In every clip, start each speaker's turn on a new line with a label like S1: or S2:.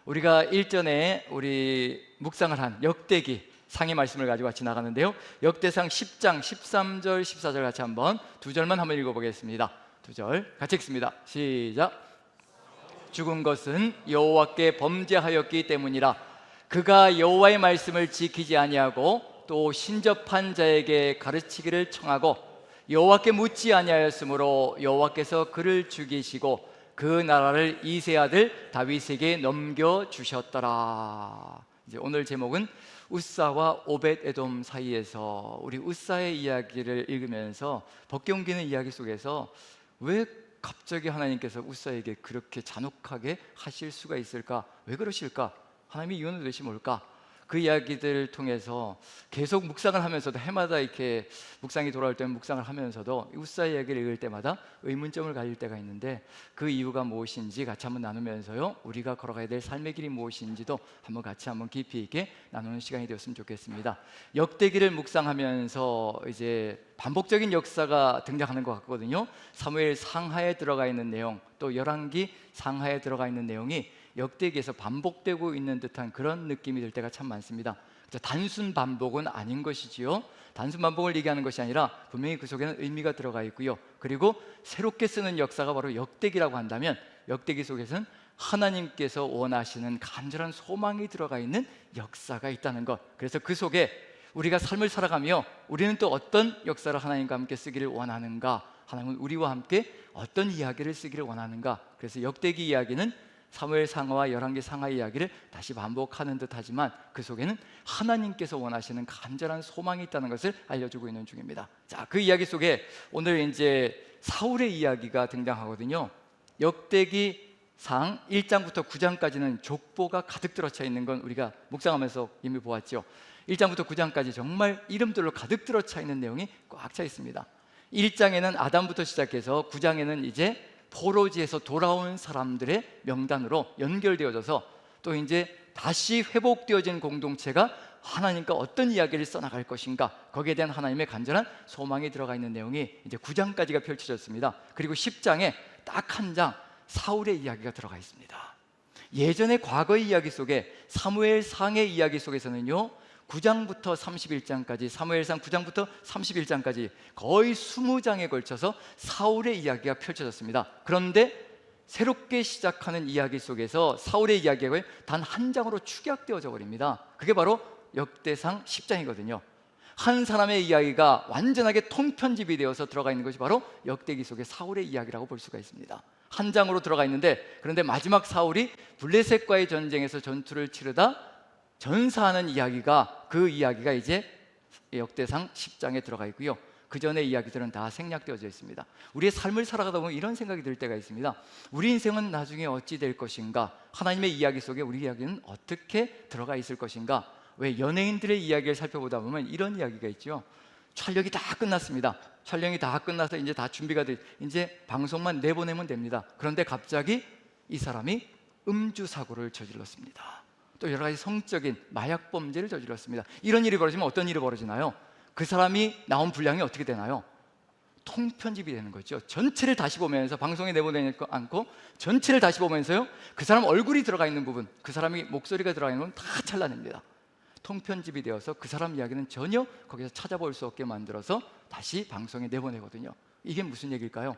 S1: 우리가 일전에 우리 묵상을 한 역대기 상의 말씀을 가지고 같이 나가는데요, 역대상 10장 13절 14절 같이 한번 두 절만 한번 읽어보겠습니다. 두 절 같이 읽습니다. 시작. 죽은 것은 여호와께 범죄하였기 때문이라. 그가 여호와의 말씀을 지키지 아니하고 또 신접한 자에게 가르치기를 청하고 여호와께 묻지 아니하였으므로 여호와께서 그를 죽이시고 그 나라를 이새 아들 다윗에게 넘겨주셨더라. 이제 오늘 제목은 웃사와 오벳에돔 사이에서, 우리 웃사의 이야기를 읽으면서 벗겨옮기는 이야기 속에서 왜 갑자기 하나님께서 웃사에게 그렇게 잔혹하게 하실 수가 있을까? 왜 그러실까? 하나님의 이유는 도대체 뭘까? 그 이야기들을 통해서 계속 묵상을 하면서도, 해마다 이렇게 묵상이 돌아올 때는 묵상을 하면서도 웃사 이야기를 읽을 때마다 의문점을 가질 때가 있는데, 그 이유가 무엇인지 같이 한번 나누면서요, 우리가 걸어가야 될 삶의 길이 무엇인지도 같이 한번 깊이 있게 나누는 시간이 되었으면 좋겠습니다. 역대기를 묵상하면서 이제 반복적인 역사가 등장하는 것 같거든요. 사무엘 상하에 들어가 있는 내용, 또 열왕기 상하에 들어가 있는 내용이 역대기에서 반복되고 있는 듯한 그런 느낌이 들 때가 참 많습니다. 단순 반복은 아닌 것이지요. 단순 반복을 얘기하는 것이 아니라 분명히 그 속에는 의미가 들어가 있고요. 그리고 새롭게 쓰는 역사가 바로 역대기라고 한다면, 역대기 속에서는 하나님께서 원하시는 간절한 소망이 들어가 있는 역사가 있다는 것. 그래서 그 속에 우리가 삶을 살아가며 우리는 또 어떤 역사를 하나님과 함께 쓰기를 원하는가, 하나님은 우리와 함께 어떤 이야기를 쓰기를 원하는가. 그래서 역대기 이야기는 사무엘 상하와 열왕기 상하 이야기를 다시 반복하는 듯하지만 그 속에는 하나님께서 원하시는 간절한 소망이 있다는 것을 알려주고 있는 중입니다. 자, 그 이야기 속에 오늘 이제 사울의 이야기가 등장하거든요. 역대기 상 1장부터 9장까지는 족보가 가득 들어차 있는 건 우리가 묵상하면서 이미 보았죠. 1장부터 9장까지 정말 이름들로 가득 들어차 있는 내용이 꽉 차 있습니다. 1장에는 아담부터 시작해서 9장에는 이제 포로지에서 돌아온 사람들의 명단으로 연결되어져서 또 이제 다시 회복되어진 공동체가 하나님과 어떤 이야기를 써나갈 것인가, 거기에 대한 하나님의 간절한 소망이 들어가 있는 내용이 이제 9장까지가 펼쳐졌습니다. 그리고 10장에 딱 한 장 사울의 이야기가 들어가 있습니다. 예전의 과거의 이야기 속에, 사무엘 상의 이야기 속에서는요, 9장부터 31장까지, 사무엘상 9장부터 31장까지 거의 20장에 걸쳐서 사울의 이야기가 펼쳐졌습니다. 그런데 새롭게 시작하는 이야기 속에서 사울의 이야기가 단 한 장으로 축약되어져 버립니다. 그게 바로 역대상 10장이거든요. 한 사람의 이야기가 완전하게 통편집이 되어서 들어가 있는 것이 바로 역대기 속의 사울의 이야기라고 볼 수가 있습니다. 한 장으로 들어가 있는데, 그런데 마지막 사울이 블레셋과의 전쟁에서 전투를 치르다 전사하는 이야기가, 그 이야기가 이제 역대상 10장에 들어가 있고요. 그 전의 이야기들은 다 생략되어져 있습니다. 우리의 삶을 살아가다 보면 이런 생각이 들 때가 있습니다. 우리 인생은 나중에 어찌 될 것인가? 하나님의 이야기 속에 우리 이야기는 어떻게 들어가 있을 것인가? 왜 연예인들의 이야기를 살펴보다 보면 이런 이야기가 있죠. 촬영이 다 끝났습니다. 촬영이 다 끝나서 이제 다 준비가 돼, 이제 방송만 내보내면 됩니다. 그런데 갑자기 이 사람이 음주 사고를 저질렀습니다. 또 여러 가지 성적인 마약 범죄를 저질렀습니다. 이런 일이 벌어지면 어떤 일이 벌어지나요? 그 사람이 나온 분량이 어떻게 되나요? 통편집이 되는 거죠. 전체를 다시 보면서, 방송에 내보내지 않고 전체를 다시 보면서요, 그 사람 얼굴이 들어가 있는 부분, 그 사람이 목소리가 들어가 있는 부분 다 잘라냅니다. 통편집이 되어서 그 사람 이야기는 전혀 거기서 찾아볼 수 없게 만들어서 다시 방송에 내보내거든요. 이게 무슨 얘기일까요?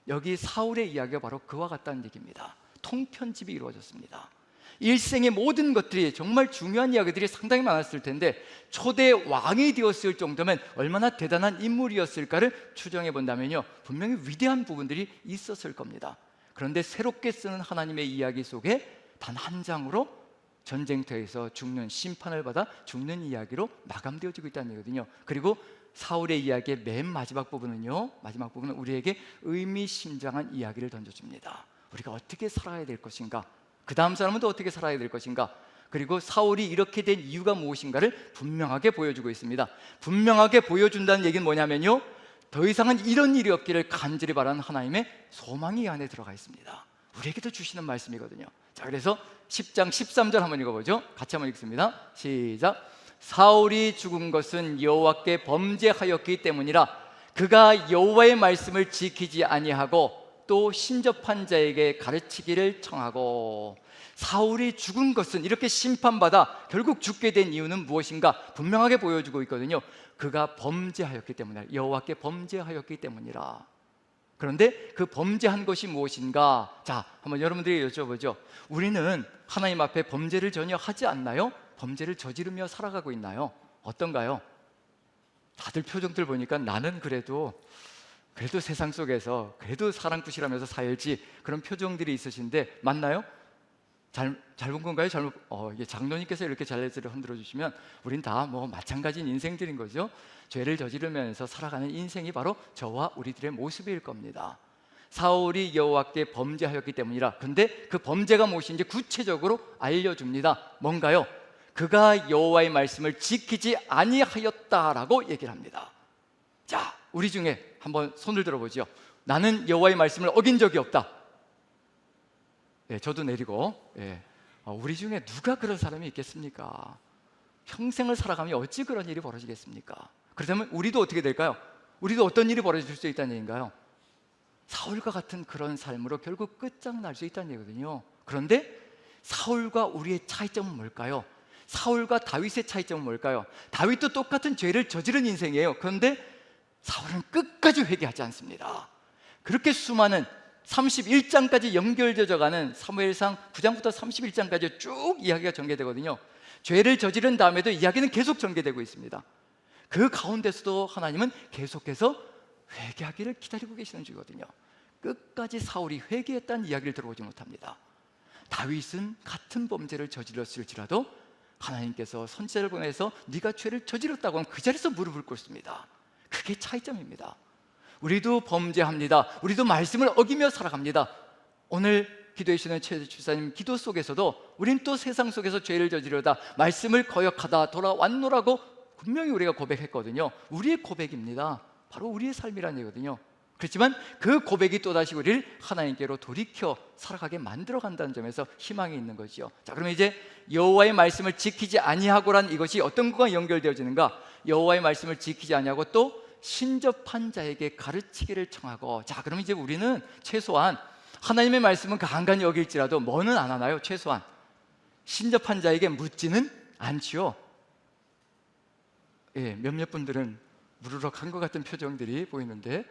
S1: 여기 사울의 이야기가 바로 그와 같다는 얘기입니다. 통편집이 이루어졌습니다. 일생의 모든 것들이, 정말 중요한 이야기들이 상당히 많았을 텐데 초대 왕이 되었을 정도면 얼마나 대단한 인물이었을까를 추정해 본다면요, 분명히 위대한 부분들이 있었을 겁니다. 그런데 새롭게 쓰는 하나님의 이야기 속에 단 한 장으로 전쟁터에서 죽는, 심판을 받아 죽는 이야기로 마감되어지고 있다는 얘기거든요. 그리고 사울의 이야기의 맨 마지막 부분은요, 마지막 부분은 우리에게 의미심장한 이야기를 던져줍니다. 우리가 어떻게 살아야 될 것인가, 그 다음 사람은 또 어떻게 살아야 될 것인가, 그리고 사울이 이렇게 된 이유가 무엇인가를 분명하게 보여주고 있습니다. 분명하게 보여준다는 얘기는 뭐냐면요, 더 이상은 이런 일이 없기를 간절히 바라는 하나님의 소망이 이 안에 들어가 있습니다. 우리에게도 주시는 말씀이거든요. 자, 그래서 10장 13절 한번 읽어보죠. 같이 한번 읽습니다. 시작. 사울이 죽은 것은 여호와께 범죄하였기 때문이라. 그가 여호와의 말씀을 지키지 아니하고 또 신접한 자에게 가르치기를 청하고. 사울이 죽은 것은, 이렇게 심판받아 결국 죽게 된 이유는 무엇인가 분명하게 보여주고 있거든요. 그가 범죄하였기 때문이라. 여호와께 범죄하였기 때문이라. 그런데 그 범죄한 것이 무엇인가? 자, 한번 여러분들이 여쭤보죠. 우리는 하나님 앞에 범죄를 전혀 하지 않나요? 범죄를 저지르며 살아가고 있나요? 어떤가요? 다들 표정들 보니까 나는 그래도 세상 속에서 그래도 사랑꾼이라면서 살지, 그런 표정들이 있으신데 맞나요? 잘 본 건가요? 이게 장로님께서 이렇게 잘레즈를 흔들어 주시면 우린 다 뭐 마찬가지인 인생들인 거죠. 죄를 저지르면서 살아가는 인생이 바로 저와 우리들의 모습일 겁니다. 사울이 여호와께 범죄하였기 때문이라. 근데 그 범죄가 무엇인지 구체적으로 알려줍니다. 뭔가요? 그가 여호와의 말씀을 지키지 아니하였다라고 얘기를 합니다. 자, 우리 중에 한번 손을 들어보죠. 나는 여호와의 말씀을 어긴 적이 없다. 예, 저도 내리고. 예. 우리 중에 누가 그런 사람이 있겠습니까? 평생을 살아가면 어찌 그런 일이 벌어지겠습니까? 그렇다면 우리도 어떻게 될까요? 우리도 어떤 일이 벌어질 수 있다는 얘기인가요? 사울과 같은 그런 삶으로 결국 끝장날 수 있다는 얘기거든요. 그런데 사울과 우리의 차이점은 뭘까요? 사울과 다윗의 차이점은 뭘까요? 다윗도 똑같은 죄를 저지른 인생이에요. 그런데 사울은 끝까지 회개하지 않습니다. 그렇게 수많은 31장까지 연결되어 가는 사무엘상 9장부터 31장까지 쭉 이야기가 전개되거든요. 죄를 저지른 다음에도 이야기는 계속 전개되고 있습니다. 그 가운데서도 하나님은 계속해서 회개하기를 기다리고 계시는 중이거든요. 끝까지 사울이 회개했다는 이야기를 들어보지 못합니다. 다윗은 같은 범죄를 저질렀을지라도 하나님께서 선지자를 보내서 네가 죄를 저질렀다고 하면 그 자리에서 무릎을 꿇습니다. 그게 차이점입니다. 우리도 범죄합니다. 우리도 말씀을 어기며 살아갑니다. 오늘 기도해 주시는 최 주사님 기도 속에서도 우린 또 세상 속에서 죄를 저지르다 말씀을 거역하다 돌아왔노라고 분명히 우리가 고백했거든요. 우리의 고백입니다. 바로 우리의 삶이라는 얘기거든요. 그렇지만 그 고백이 또다시 우리를 하나님께로 돌이켜 살아가게 만들어간다는 점에서 희망이 있는 거죠. 자, 그러면 이제 여호와의 말씀을 지키지 아니하고란 이것이 어떤 것과 연결되어지는가? 여호와의 말씀을 지키지 아니하고 또 신접한 자에게 가르치기를 청하고. 자, 그럼 이제 우리는 최소한 하나님의 말씀은 간간히 여길지라도 뭐는 안 하나요? 최소한 신접한 자에게 묻지는 않지요. 예, 몇몇 분들은 무르럭한 것 같은 표정들이 보이는데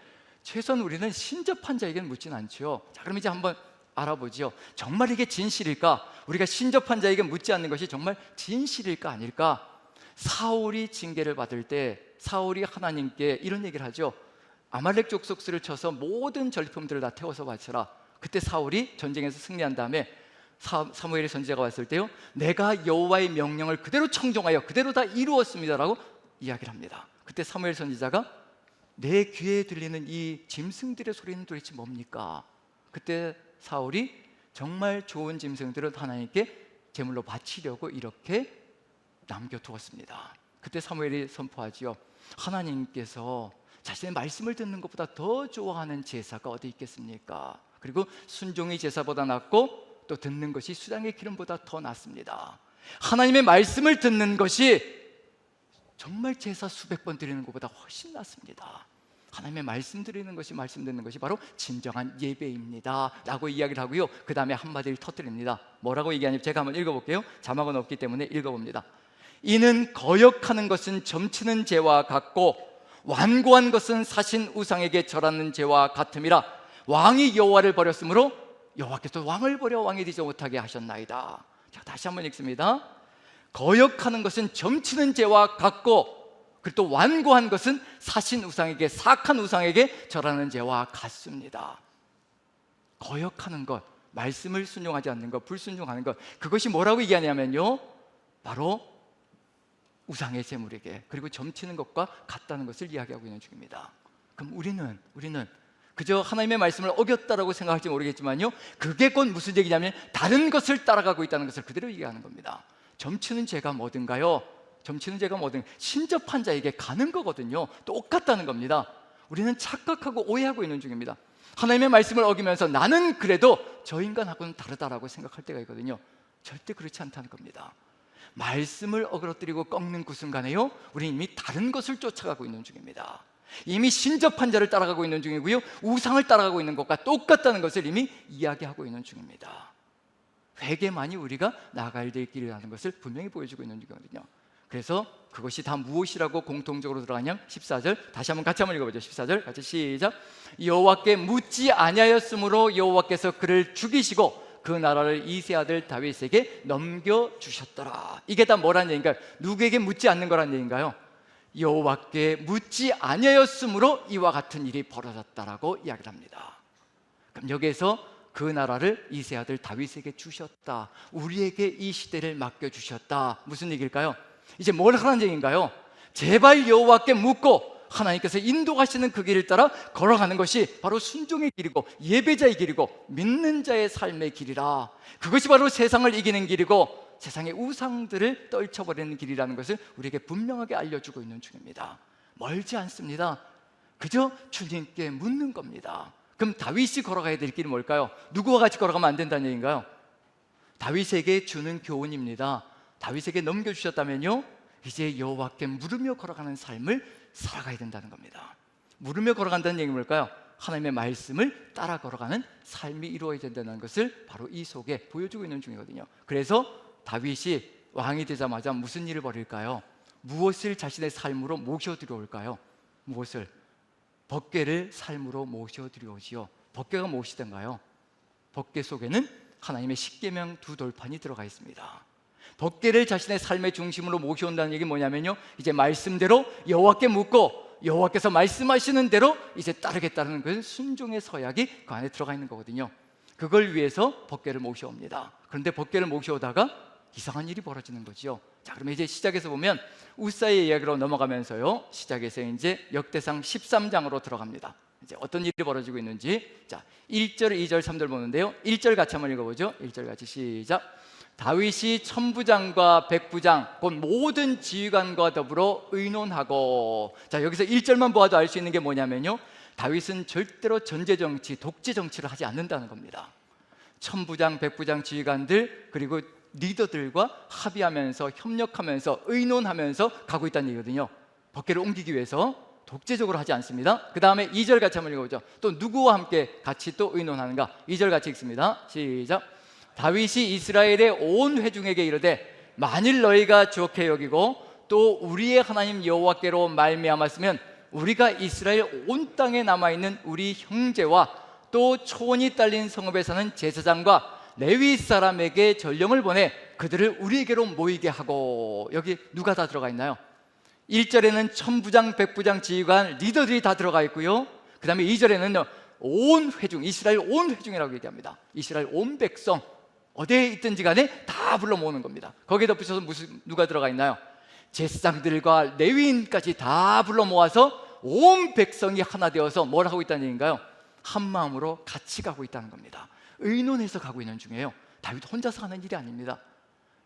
S1: 최소한 우리는 신접한 자에게는 묻지는 않지요. 자, 그럼 이제 한번 알아보지요. 정말 이게 진실일까? 우리가 신접한 자에게 묻지 않는 것이 정말 진실일까 아닐까? 사울이 징계를 받을 때 사울이 하나님께 이런 얘기를 하죠. 아말렉 족속수를 쳐서 모든 전리품들을 다 태워서 바쳐라. 그때 사울이 전쟁에서 승리한 다음에 사무엘의 선지자가 왔을 때요, 내가 여호와의 명령을 그대로 청종하여 그대로 다 이루었습니다라고 이야기를 합니다. 그때 사무엘 선지자가 내 귀에 들리는 이 짐승들의 소리는 도대체 뭡니까? 그때 사울이 정말 좋은 짐승들을 하나님께 제물로 바치려고 이렇게 남겨두었습니다. 그때 사무엘이 선포하지요. 하나님께서 자신의 말씀을 듣는 것보다 더 좋아하는 제사가 어디 있겠습니까? 그리고 순종이 제사보다 낫고 또 듣는 것이 수장의 기름보다 더 낫습니다. 하나님의 말씀을 듣는 것이 정말 제사 수백 번 드리는 것보다 훨씬 낫습니다. 하나님의 말씀 드리는 것이, 말씀 듣는 것이 바로 진정한 예배입니다 라고 이야기를 하고요, 그 다음에 한마디를 터뜨립니다. 뭐라고 얘기하냐면 제가 한번 읽어볼게요. 자막은 없기 때문에 읽어봅니다. 이는 거역하는 것은 점치는 죄와 같고 완고한 것은 사신 우상에게 절하는 죄와 같음이라. 왕이 여호와를 버렸으므로 여호와께서 왕을 버려 왕이 되지 못하게 하셨나이다. 자, 다시 한번 읽습니다. 거역하는 것은 점치는 죄와 같고, 그리고 또 완고한 것은 사신 우상에게, 사악한 우상에게 절하는 죄와 같습니다. 거역하는 것, 말씀을 순종하지 않는 것, 불순종하는 것, 그것이 뭐라고 얘기하냐면요, 바로 우상의 제물에게 그리고 점치는 것과 같다는 것을 이야기하고 있는 중입니다. 그럼 우리는 그저 하나님의 말씀을 어겼다라고 생각할지 모르겠지만요, 그게 곧 무슨 얘기냐면 다른 것을 따라가고 있다는 것을 그대로 얘기하는 겁니다. 점치는 죄가 뭐든가요? 점치는 죄가 뭐든 신접한 자에게 가는 거거든요. 똑같다는 겁니다. 우리는 착각하고 오해하고 있는 중입니다. 하나님의 말씀을 어기면서 나는 그래도 저 인간하고는 다르다라고 생각할 때가 있거든요. 절대 그렇지 않다는 겁니다. 말씀을 어그러뜨리고 꺾는 그 순간에요, 우리는 이미 다른 것을 쫓아가고 있는 중입니다. 이미 신접한 자를 따라가고 있는 중이고요, 우상을 따라가고 있는 것과 똑같다는 것을 이미 이야기하고 있는 중입니다. 회개만이 우리가 나아가야 될 길이라는 것을 분명히 보여주고 있는 중이거든요. 그래서 그것이 다 무엇이라고 공통적으로 들어가냐면 14절, 다시 한번 같이 한번 읽어보죠. 14절 같이 시작. 여호와께 묻지 아니하였으므로 여호와께서 그를 죽이시고 그 나라를 이새 아들 다윗에게 넘겨주셨더라. 이게 다 뭐라는 얘기인가요? 누구에게 묻지 않는 거라는 얘기인가요? 여호와께 묻지 아니하였으므로 이와 같은 일이 벌어졌다라고 이야기를 합니다. 그럼 여기에서 그 나라를 이새 아들 다윗에게 주셨다, 우리에게 이 시대를 맡겨주셨다. 무슨 얘기일까요? 이제 뭘 하라는 얘기인가요? 제발 여호와께 묻고 하나님께서 인도하시는 그 길을 따라 걸어가는 것이 바로 순종의 길이고 예배자의 길이고 믿는 자의 삶의 길이라. 그것이 바로 세상을 이기는 길이고 세상의 우상들을 떨쳐버리는 길이라는 것을 우리에게 분명하게 알려주고 있는 중입니다. 멀지 않습니다. 그저 주님께 묻는 겁니다. 그럼 다윗이 걸어가야 될 길이 뭘까요? 누구와 같이 걸어가면 안 된다는 얘기인가요? 다윗에게 주는 교훈입니다. 다윗에게 넘겨주셨다면요, 이제 여호와께 물으며 걸어가는 삶을 살아가야 된다는 겁니다. 물으며 걸어간다는 얘기는 뭘까요? 하나님의 말씀을 따라 걸어가는 삶이 이루어야 된다는 것을 바로 이 속에 보여주고 있는 중이거든요. 그래서 다윗이 왕이 되자마자 무슨 일을 벌일까요? 무엇을 자신의 삶으로 모셔들여올까요? 무엇을? 법궤를 삶으로 모셔들여오지요. 법궤가 무엇이던가요? 법궤 속에는 하나님의 십계명 두 돌판이 들어가 있습니다. 법궤를 자신의 삶의 중심으로 모셔온다는 얘기는 뭐냐면요, 이제 말씀대로 여호와께 묻고 여호와께서 말씀하시는 대로 이제 따르겠다는 그 순종의 서약이 그 안에 들어가 있는 거거든요. 그걸 위해서 법궤를 모셔옵니다. 그런데 법궤를 모셔오다가 이상한 일이 벌어지는 거죠. 자, 그러면 이제 시작에서 보면 우사의 이야기로 넘어가면서요, 시작에서 이제 역대상 13장으로 들어갑니다. 이제 어떤 일이 벌어지고 있는지, 자 1절, 2절, 3절 보는데요, 1절 같이 한번 읽어보죠. 1절 같이 시작. 다윗이 천부장과 백부장 곧 모든 지휘관과 더불어 의논하고. 자, 여기서 1절만 보아도 알 수 있는 게 뭐냐면요, 다윗은 절대로 전제정치, 독재정치를 하지 않는다는 겁니다. 천부장, 백부장, 지휘관들 그리고 리더들과 합의하면서 협력하면서 의논하면서 가고 있다는 얘기거든요. 법궤를 옮기기 위해서 독재적으로 하지 않습니다. 그 다음에 2절 같이 한번 읽어보죠. 또 누구와 함께 같이 또 의논하는가? 2절 같이 읽습니다. 시작. 다윗이 이스라엘의 온 회중에게 이르되 만일 너희가 좋게 여기고 또 우리의 하나님 여호와께로 말미암았으면 우리가 이스라엘 온 땅에 남아있는 우리 형제와 또 초원이 딸린 성읍에 사는 제사장과 레위 사람에게 전령을 보내 그들을 우리에게로 모이게 하고. 여기 누가 다 들어가 있나요? 1절에는 천부장, 백부장, 지휘관, 리더들이 다 들어가 있고요, 그 다음에 2절에는 온 회중, 이스라엘 온 회중이라고 얘기합니다. 이스라엘 온 백성, 어디에 있든지 간에 다 불러 모으는 겁니다. 거기에 덧붙여서 누가 들어가 있나요? 제사장들과 레위인까지 다 불러 모아서 온 백성이 하나 되어서 뭘 하고 있다는 얘기인가요? 한 마음으로 같이 가고 있다는 겁니다. 의논해서 가고 있는 중이에요. 다윗 혼자서 하는 일이 아닙니다.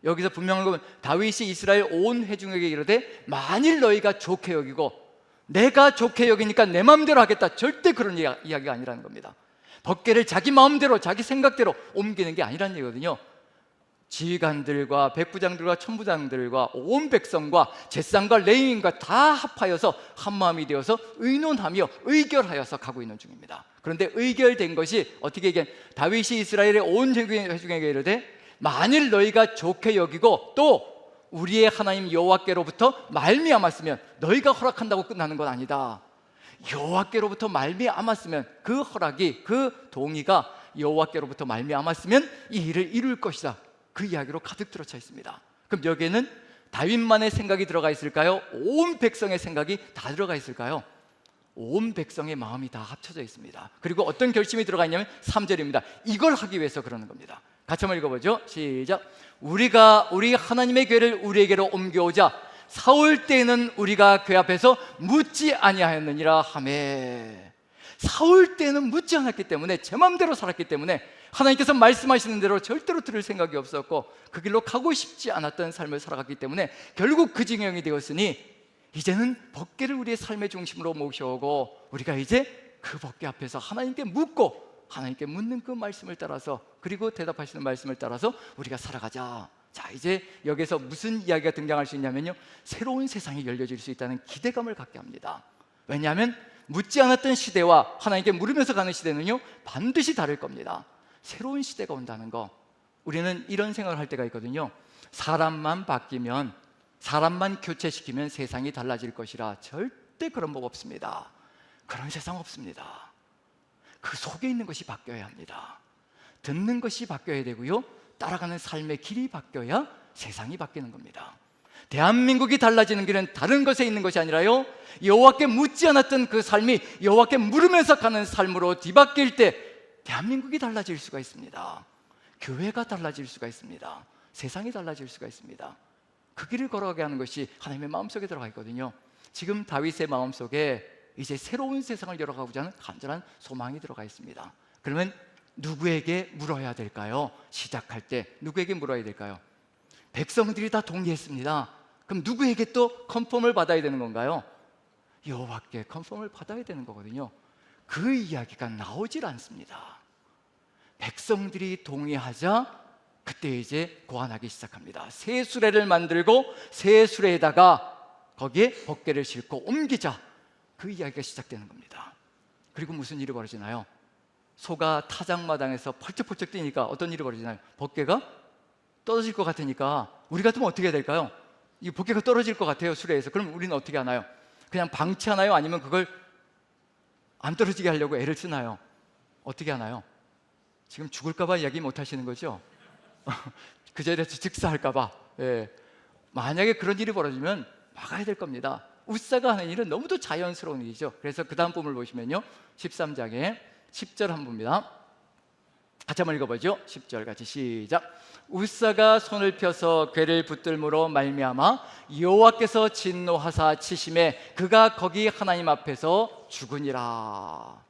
S1: 여기서 분명한 건 다윗이 이스라엘 온 회중에게 이르되 만일 너희가 좋게 여기고, 내가 좋게 여기니까 내 마음대로 하겠다, 절대 그런 이야기가 아니라는 겁니다. 법궤를 자기 마음대로 자기 생각대로 옮기는 게 아니라는 얘기거든요. 지휘관들과 백부장들과 천부장들과 온 백성과 제사장과 레위인과 다 합하여서 한 마음이 되어서 의논하며 의결하여서 가고 있는 중입니다. 그런데 의결된 것이 어떻게 얘기한, 다윗이 이스라엘의 온 회중에게 이르되 만일 너희가 좋게 여기고 또 우리의 하나님 여호와께로부터 말미암았으면, 너희가 허락한다고 끝나는 건 아니다. 여호와께로부터 말미암았으면, 그 허락이, 그 동의가 여호와께로부터 말미암았으면 이 일을 이룰 것이다. 그 이야기로 가득 들어차 있습니다. 그럼 여기에는 다윗만의 생각이 들어가 있을까요? 온 백성의 생각이 다 들어가 있을까요? 온 백성의 마음이 다 합쳐져 있습니다. 그리고 어떤 결심이 들어가 있냐면 3절입니다. 이걸 하기 위해서 그러는 겁니다. 같이 한번 읽어보죠. 시작. 우리가 우리 하나님의 궤를 우리에게로 옮겨오자 사울 때에는 우리가 궤 앞에서 묻지 아니하였느니라 하매. 사울 때는 묻지 않았기 때문에, 제 마음대로 살았기 때문에, 하나님께서 말씀하시는 대로 절대로 들을 생각이 없었고 그 길로 가고 싶지 않았던 삶을 살아갔기 때문에 결국 그 지경이 되었으니, 이제는 법궤를 우리의 삶의 중심으로 모셔오고 우리가 이제 그 법궤 앞에서 하나님께 묻고 하나님께 묻는 그 말씀을 따라서, 그리고 대답하시는 말씀을 따라서 우리가 살아가자. 자, 이제 여기서 무슨 이야기가 등장할 수 있냐면요, 새로운 세상이 열려질 수 있다는 기대감을 갖게 합니다. 왜냐하면 묻지 않았던 시대와 하나님께 물으면서 가는 시대는요 반드시 다를 겁니다. 새로운 시대가 온다는 거, 우리는 이런 생각을 할 때가 있거든요. 사람만 바뀌면, 사람만 교체시키면 세상이 달라질 것이라. 절대 그런 법 없습니다. 그런 세상 없습니다. 그 속에 있는 것이 바뀌어야 합니다. 듣는 것이 바뀌어야 되고요, 따라가는 삶의 길이 바뀌어야 세상이 바뀌는 겁니다. 대한민국이 달라지는 길은 다른 것에 있는 것이 아니라요, 여호와께 묻지 않았던 그 삶이 여호와께 물으면서 가는 삶으로 뒤바뀔 때 대한민국이 달라질 수가 있습니다. 교회가 달라질 수가 있습니다. 세상이 달라질 수가 있습니다. 그 길을 걸어가게 하는 것이 하나님의 마음속에 들어가 있거든요. 지금 다윗의 마음속에 이제 새로운 세상을 열어가고자 하는 간절한 소망이 들어가 있습니다. 그러면 누구에게 물어야 될까요? 시작할 때 누구에게 물어야 될까요? 백성들이 다 동의했습니다. 그럼 누구에게 또 컨펌을 받아야 되는 건가요? 여호와께 컨펌을 받아야 되는 거거든요. 그 이야기가 나오질 않습니다. 백성들이 동의하자 그때 이제 고안하기 시작합니다. 새 수레를 만들고 새 수레에다가 거기에 법궤를 싣고 옮기자, 그 이야기가 시작되는 겁니다. 그리고 무슨 일이 벌어지나요? 소가 타작마당에서 펄쩍펄쩍 뛰니까 어떤 일이 벌어지나요? 법궤가 떨어질 것 같으니까 우리 같으면 어떻게 해야 될까요? 이 법궤가 떨어질 것 같아요, 수레에서. 그럼 우리는 어떻게 하나요? 그냥 방치하나요? 아니면 그걸 안 떨어지게 하려고 애를 쓰나요? 어떻게 하나요? 지금 죽을까 봐 이야기 못 하시는 거죠? 그 자리에서 즉사할까 봐. 예. 만약에 그런 일이 벌어지면 막아야 될 겁니다. 웃사가 하는 일은 너무도 자연스러운 일이죠. 그래서 그 다음 부분을 보시면요, 13장에 10절 한 부분입니다. 같이 한번 읽어보죠. 10절 같이 시작. 웃사가 손을 펴서 궤를 붙들므로 말미암아 여호와께서 진노하사 치심에 그가 거기 하나님 앞에서 죽으니라.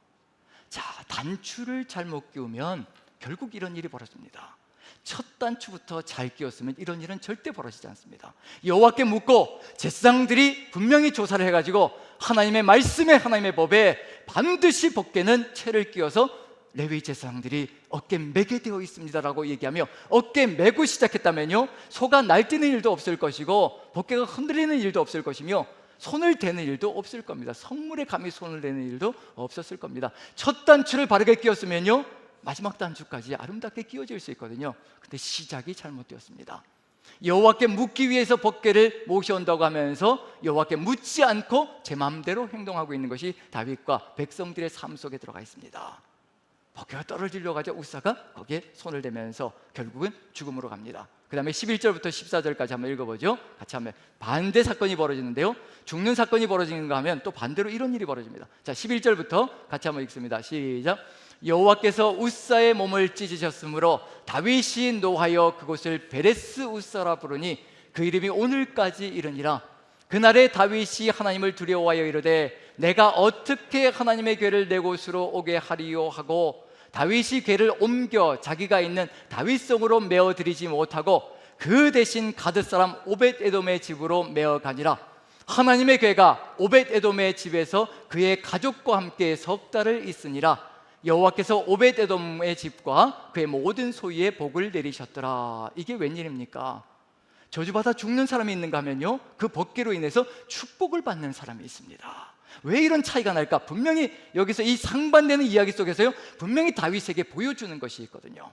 S1: 자, 단추를 잘못 끼우면 결국 이런 일이 벌어집니다. 첫 단추부터 잘 끼웠으면 이런 일은 절대 벌어지지 않습니다. 여호와께 묻고 제사장들이 분명히 조사를 해가지고 하나님의 말씀에, 하나님의 법에 반드시 법궤는 채를 끼워서 레위 제사장들이 어깨 매게 되어 있습니다라고 얘기하며 어깨 매고 시작했다면요, 소가 날뛰는 일도 없을 것이고 법궤가 흔들리는 일도 없을 것이며 손을 대는 일도 없을 겁니다. 성물에 감히 손을 대는 일도 없었을 겁니다. 첫 단추를 바르게 끼웠으면요, 마지막 단추까지 아름답게 끼워질 수 있거든요. 근데 시작이 잘못되었습니다. 여호와께 묻기 위해서 법궤를 모셔온다고 하면서 여호와께 묻지 않고 제 마음대로 행동하고 있는 것이 다윗과 백성들의 삶 속에 들어가 있습니다. 법궤가 떨어지려고 하자 웃사가 거기에 손을 대면서 결국은 죽음으로 갑니다. 그 다음에 11절부터 14절까지 한번 읽어보죠. 같이 하면 반대 사건이 벌어지는데요, 죽는 사건이 벌어지는가 하면 또 반대로 이런 일이 벌어집니다. 자, 11절부터 같이 한번 읽습니다. 시작. 여호와께서 웃사의 몸을 찢으셨으므로 다윗이 노하여 그곳을 베레스 웃사라 부르니 그 이름이 오늘까지 이르니라. 그날에 다윗이 하나님을 두려워하여 이르되 내가 어떻게 하나님의 궤를 내 곳으로 오게 하리요 하고 다윗이 궤를 옮겨 자기가 있는 다윗성으로 메어 드리지 못하고 그 대신 가드 사람 오벳에돔의 집으로 메어 가니라. 하나님의 궤가 오벳에돔의 집에서 그의 가족과 함께 석 달을 있으니라. 여호와께서 오벳에돔의 집과 그의 모든 소유에 복을 내리셨더라. 이게 웬일입니까? 저주받아 죽는 사람이 있는가 하면요, 그 법궤로 인해서 축복을 받는 사람이 있습니다. 왜 이런 차이가 날까? 분명히 여기서 이 상반되는 이야기 속에서요, 분명히 다윗에게 보여주는 것이 있거든요.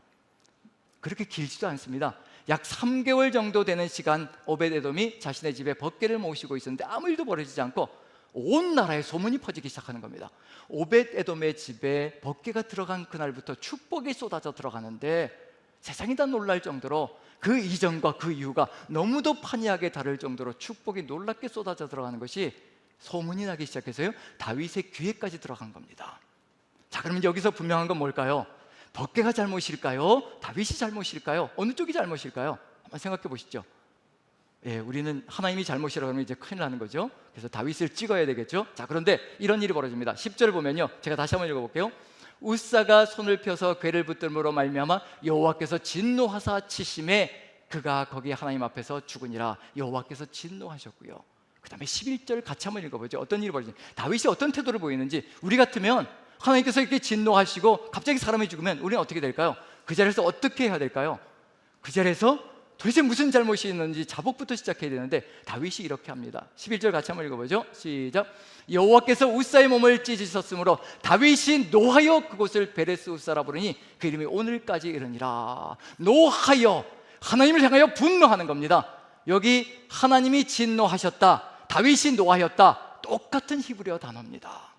S1: 그렇게 길지도 않습니다. 약 3개월 정도 되는 시간 오벳에돔이 자신의 집에 법궤를 모시고 있었는데 아무 일도 벌어지지 않고 온 나라에 소문이 퍼지기 시작하는 겁니다. 오벳에돔의 집에 법궤가 들어간 그날부터 축복이 쏟아져 들어가는데 세상이 다 놀랄 정도로 그 이전과 그 이후가 너무도 판이하게 다를 정도로 축복이 놀랍게 쏟아져 들어가는 것이 소문이 나기 시작해서요, 다윗의 귀에까지 들어간 겁니다. 자, 그러면 여기서 분명한 건 뭘까요? 법궤가 잘못일까요? 다윗이 잘못일까요? 어느 쪽이 잘못일까요? 한번 생각해 보시죠. 예, 우리는 하나님이 잘못이라고 하면 이제 큰일 나는 거죠. 그래서 다윗을 찍어야 되겠죠. 자, 그런데 이런 일이 벌어집니다. 10절을 보면요, 제가 다시 한번 읽어볼게요. 웃사가 손을 펴서 궤를 붙들므로 말미암아 여호와께서 진노하사 치심에 그가 거기 하나님 앞에서 죽으니라. 여호와께서 진노하셨고요. 그 다음에 11절 같이 한번 읽어보죠. 어떤 일이 벌어지는지, 다윗이 어떤 태도를 보이는지. 우리 같으면 하나님께서 이렇게 진노하시고 갑자기 사람이 죽으면 우리는 어떻게 될까요? 그 자리에서 어떻게 해야 될까요? 그 자리에서 도대체 무슨 잘못이 있는지 자복부터 시작해야 되는데 다윗이 이렇게 합니다. 11절 같이 한번 읽어보죠. 시작. 여호와께서 우사의 몸을 찢으셨으므로 다윗이 노하여 그곳을 베레스 우사라 부르니 그 이름이 오늘까지 이르니라. 노하여, 하나님을 향하여 분노하는 겁니다. 여기 하나님이 진노하셨다, 다윗이 노하였다, 똑같은 히브리어 단어입니다.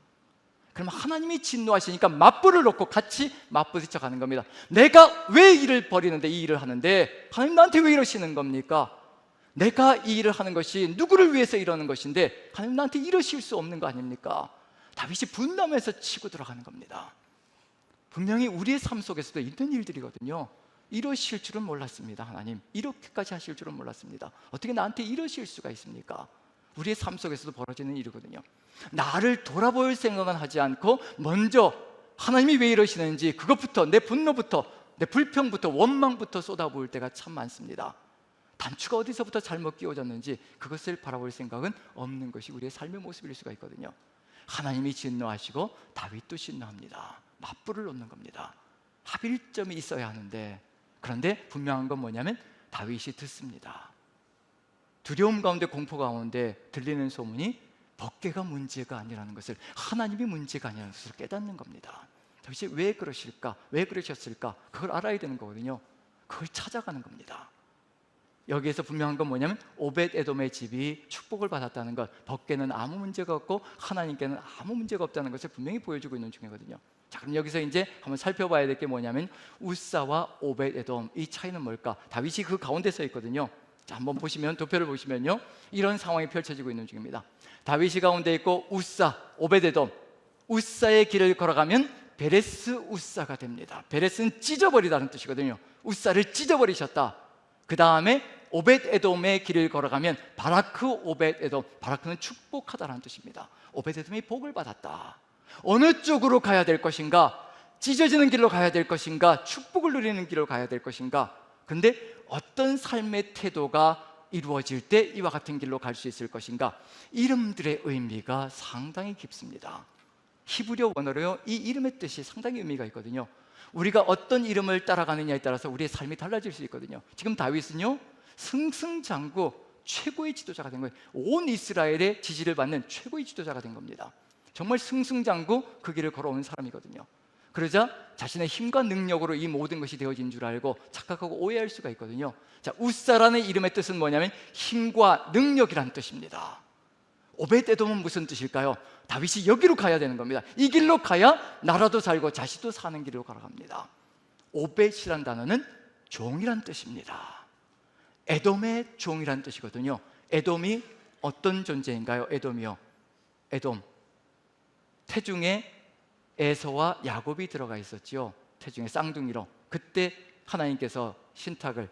S1: 그럼 하나님이 진노하시니까 맞불을 놓고 같이 맞부딪혀 가는 겁니다. 내가 왜 일을 벌이는데, 이 일을 하는데 하나님 나한테 왜 이러시는 겁니까? 내가 이 일을 하는 것이 누구를 위해서 이러는 것인데 하나님 나한테 이러실 수 없는 거 아닙니까? 다윗이 분노하면서 치고 들어가는 겁니다. 분명히 우리의 삶 속에서도 있는 일들이거든요. 이러실 줄은 몰랐습니다. 하나님, 이렇게까지 하실 줄은 몰랐습니다. 어떻게 나한테 이러실 수가 있습니까? 우리의 삶 속에서도 벌어지는 일이거든요. 나를 돌아볼 생각은 하지 않고 먼저 하나님이 왜 이러시는지, 그것부터, 내 분노부터, 내 불평부터, 원망부터 쏟아부을 때가 참 많습니다. 단추가 어디서부터 잘못 끼워졌는지 그것을 바라볼 생각은 없는 것이 우리의 삶의 모습일 수가 있거든요. 하나님이 진노하시고 다윗도 진노합니다. 맞불을 놓는 겁니다. 합일점이 있어야 하는데, 그런데 분명한 건 뭐냐면 다윗이 듣습니다. 두려움 가운데, 공포 가운데 들리는 소문이 법궤가 문제가 아니라는 것을, 하나님이 문제가 아니라는 것을 깨닫는 겁니다. 다윗이 왜 그러실까? 왜 그러셨을까? 그걸 알아야 되는 거거든요. 그걸 찾아가는 겁니다. 여기에서 분명한 건 뭐냐면 오벳 에돔의 집이 축복을 받았다는 것, 법궤는 아무 문제가 없고 하나님께는 아무 문제가 없다는 것을 분명히 보여주고 있는 중이거든요. 자, 그럼 여기서 이제 한번 살펴봐야 될 게 뭐냐면 우사와 오벳 에돔, 이 차이는 뭘까? 다윗이 그 가운데 서 있거든요. 자, 한번 보시면, 도표를 보시면요, 이런 상황이 펼쳐지고 있는 중입니다. 다윗이 가운데 있고 우사, 오벳 에돔, 우사의 길을 걸어가면 베레스 우사가 됩니다. 베레스는 찢어버리다는 뜻이거든요. 우사를 찢어버리셨다. 그 다음에 오벳 에돔의 길을 걸어가면 바라크 오벳 에돔, 바라크는 축복하다라는 뜻입니다. 오벳 에돔이 복을 받았다. 어느 쪽으로 가야 될 것인가? 찢어지는 길로 가야 될 것인가? 축복을 누리는 길로 가야 될 것인가? 근데 어떤 삶의 태도가 이루어질 때 이와 같은 길로 갈 수 있을 것인가? 이름들의 의미가 상당히 깊습니다. 히브리어 원어로요, 이 이름의 뜻이 상당히 의미가 있거든요. 우리가 어떤 이름을 따라가느냐에 따라서 우리의 삶이 달라질 수 있거든요. 지금 다윗은요, 승승장구 최고의 지도자가 된 거예요. 온 이스라엘의 지지를 받는 최고의 지도자가 된 겁니다. 정말 승승장구 그 길을 걸어온 사람이거든요. 그러자 자신의 힘과 능력으로 이 모든 것이 되어진 줄 알고 착각하고 오해할 수가 있거든요. 자, 우사라는 이름의 뜻은 뭐냐면 힘과 능력이란 뜻입니다. 오벳 에돔은 무슨 뜻일까요? 다윗이 여기로 가야 되는 겁니다. 이 길로 가야 나라도 살고 자식도 사는 길로 걸어갑니다. 오벳이란 단어는 종이란 뜻입니다. 에돔의 종이란 뜻이거든요. 에돔이 어떤 존재인가요? 에돔이요, 에돔, 태중에 에서와 야곱이 들어가 있었지요. 태중에 쌍둥이로. 그때 하나님께서 신탁을,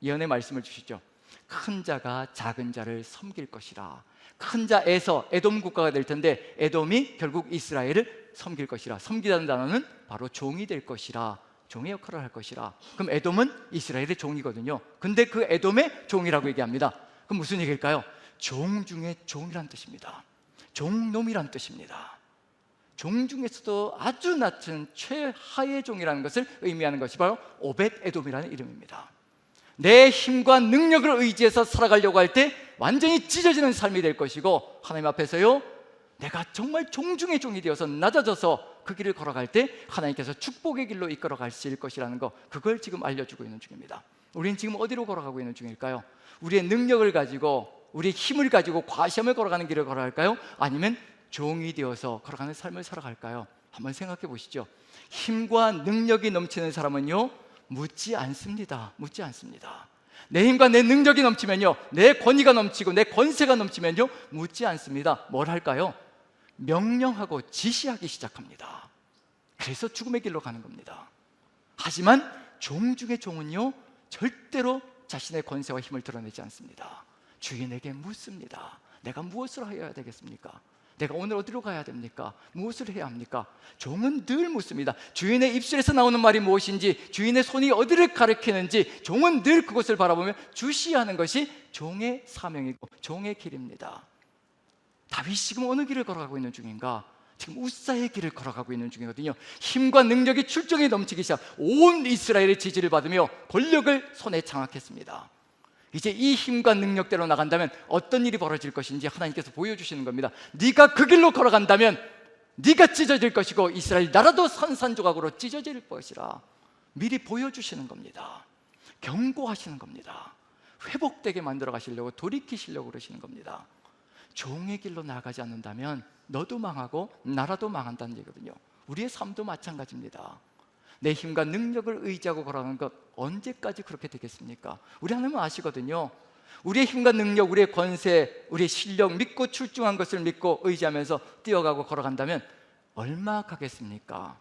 S1: 예언의 말씀을 주시죠. 큰 자가 작은 자를 섬길 것이라. 큰 자 에서, 에돔 국가가 될 텐데 에돔이 결국 이스라엘을 섬길 것이라. 섬기다는 단어는 바로 종이 될 것이라, 종의 역할을 할 것이라. 그럼 에돔은 이스라엘의 종이거든요. 근데 그 에돔의 종이라고 얘기합니다. 그럼 무슨 얘기일까요? 종 중에 종이란 뜻입니다. 종놈이란 뜻입니다. 종 중에서도 아주 낮은 최하의 종이라는 것을 의미하는 것이 바로 오벳 에돔이라는 이름입니다. 내 힘과 능력을 의지해서 살아가려고 할 때 완전히 찢어지는 삶이 될 것이고, 하나님 앞에서요, 내가 정말 종 중의 종이 되어서 낮아져서 그 길을 걸어갈 때 하나님께서 축복의 길로 이끌어 가실 것이라는 거, 그걸 지금 알려주고 있는 중입니다. 우리는 지금 어디로 걸어가고 있는 중일까요? 우리의 능력을 가지고, 우리의 힘을 가지고 과시함을 걸어가는 길을 걸어갈까요? 아니면 종이 되어서 걸어가는 삶을 살아갈까요? 한번 생각해 보시죠. 힘과 능력이 넘치는 사람은요, 묻지 않습니다. 묻지 않습니다. 내 힘과 내 능력이 넘치면요, 내 권위가 넘치고 내 권세가 넘치면요, 묻지 않습니다. 뭘 할까요? 명령하고 지시하기 시작합니다. 그래서 죽음의 길로 가는 겁니다. 하지만 종 중의 종은요, 절대로 자신의 권세와 힘을 드러내지 않습니다. 주인에게 묻습니다. 내가 무엇을 해야 되겠습니까? 내가 오늘 어디로 가야 됩니까? 무엇을 해야 합니까? 종은 늘 묻습니다. 주인의 입술에서 나오는 말이 무엇인지, 주인의 손이 어디를 가리키는지 종은 늘 그것을 바라보며 주시하는 것이 종의 사명이고 종의 길입니다. 다윗이 지금 어느 길을 걸어가고 있는 중인가? 지금 우사의 길을 걸어가고 있는 중이거든요. 힘과 능력이 출중히 넘치기 시작, 온 이스라엘의 지지를 받으며 권력을 손에 장악했습니다. 이제 이 힘과 능력대로 나간다면 어떤 일이 벌어질 것인지 하나님께서 보여주시는 겁니다. 네가 그 길로 걸어간다면 네가 찢어질 것이고 이스라엘 나라도 산산조각으로 찢어질 것이라 미리 보여주시는 겁니다. 경고하시는 겁니다. 회복되게 만들어 가시려고, 돌이키시려고 그러시는 겁니다. 종의 길로 나아가지 않는다면 너도 망하고 나라도 망한다는 얘기거든요. 우리의 삶도 마찬가지입니다. 내 힘과 능력을 의지하고 걸어가는 것 언제까지 그렇게 되겠습니까? 우리 하나님은 아시거든요. 우리의 힘과 능력, 우리의 권세, 우리의 실력 믿고 출중한 것을 믿고 의지하면서 뛰어가고 걸어간다면 얼마 가겠습니까?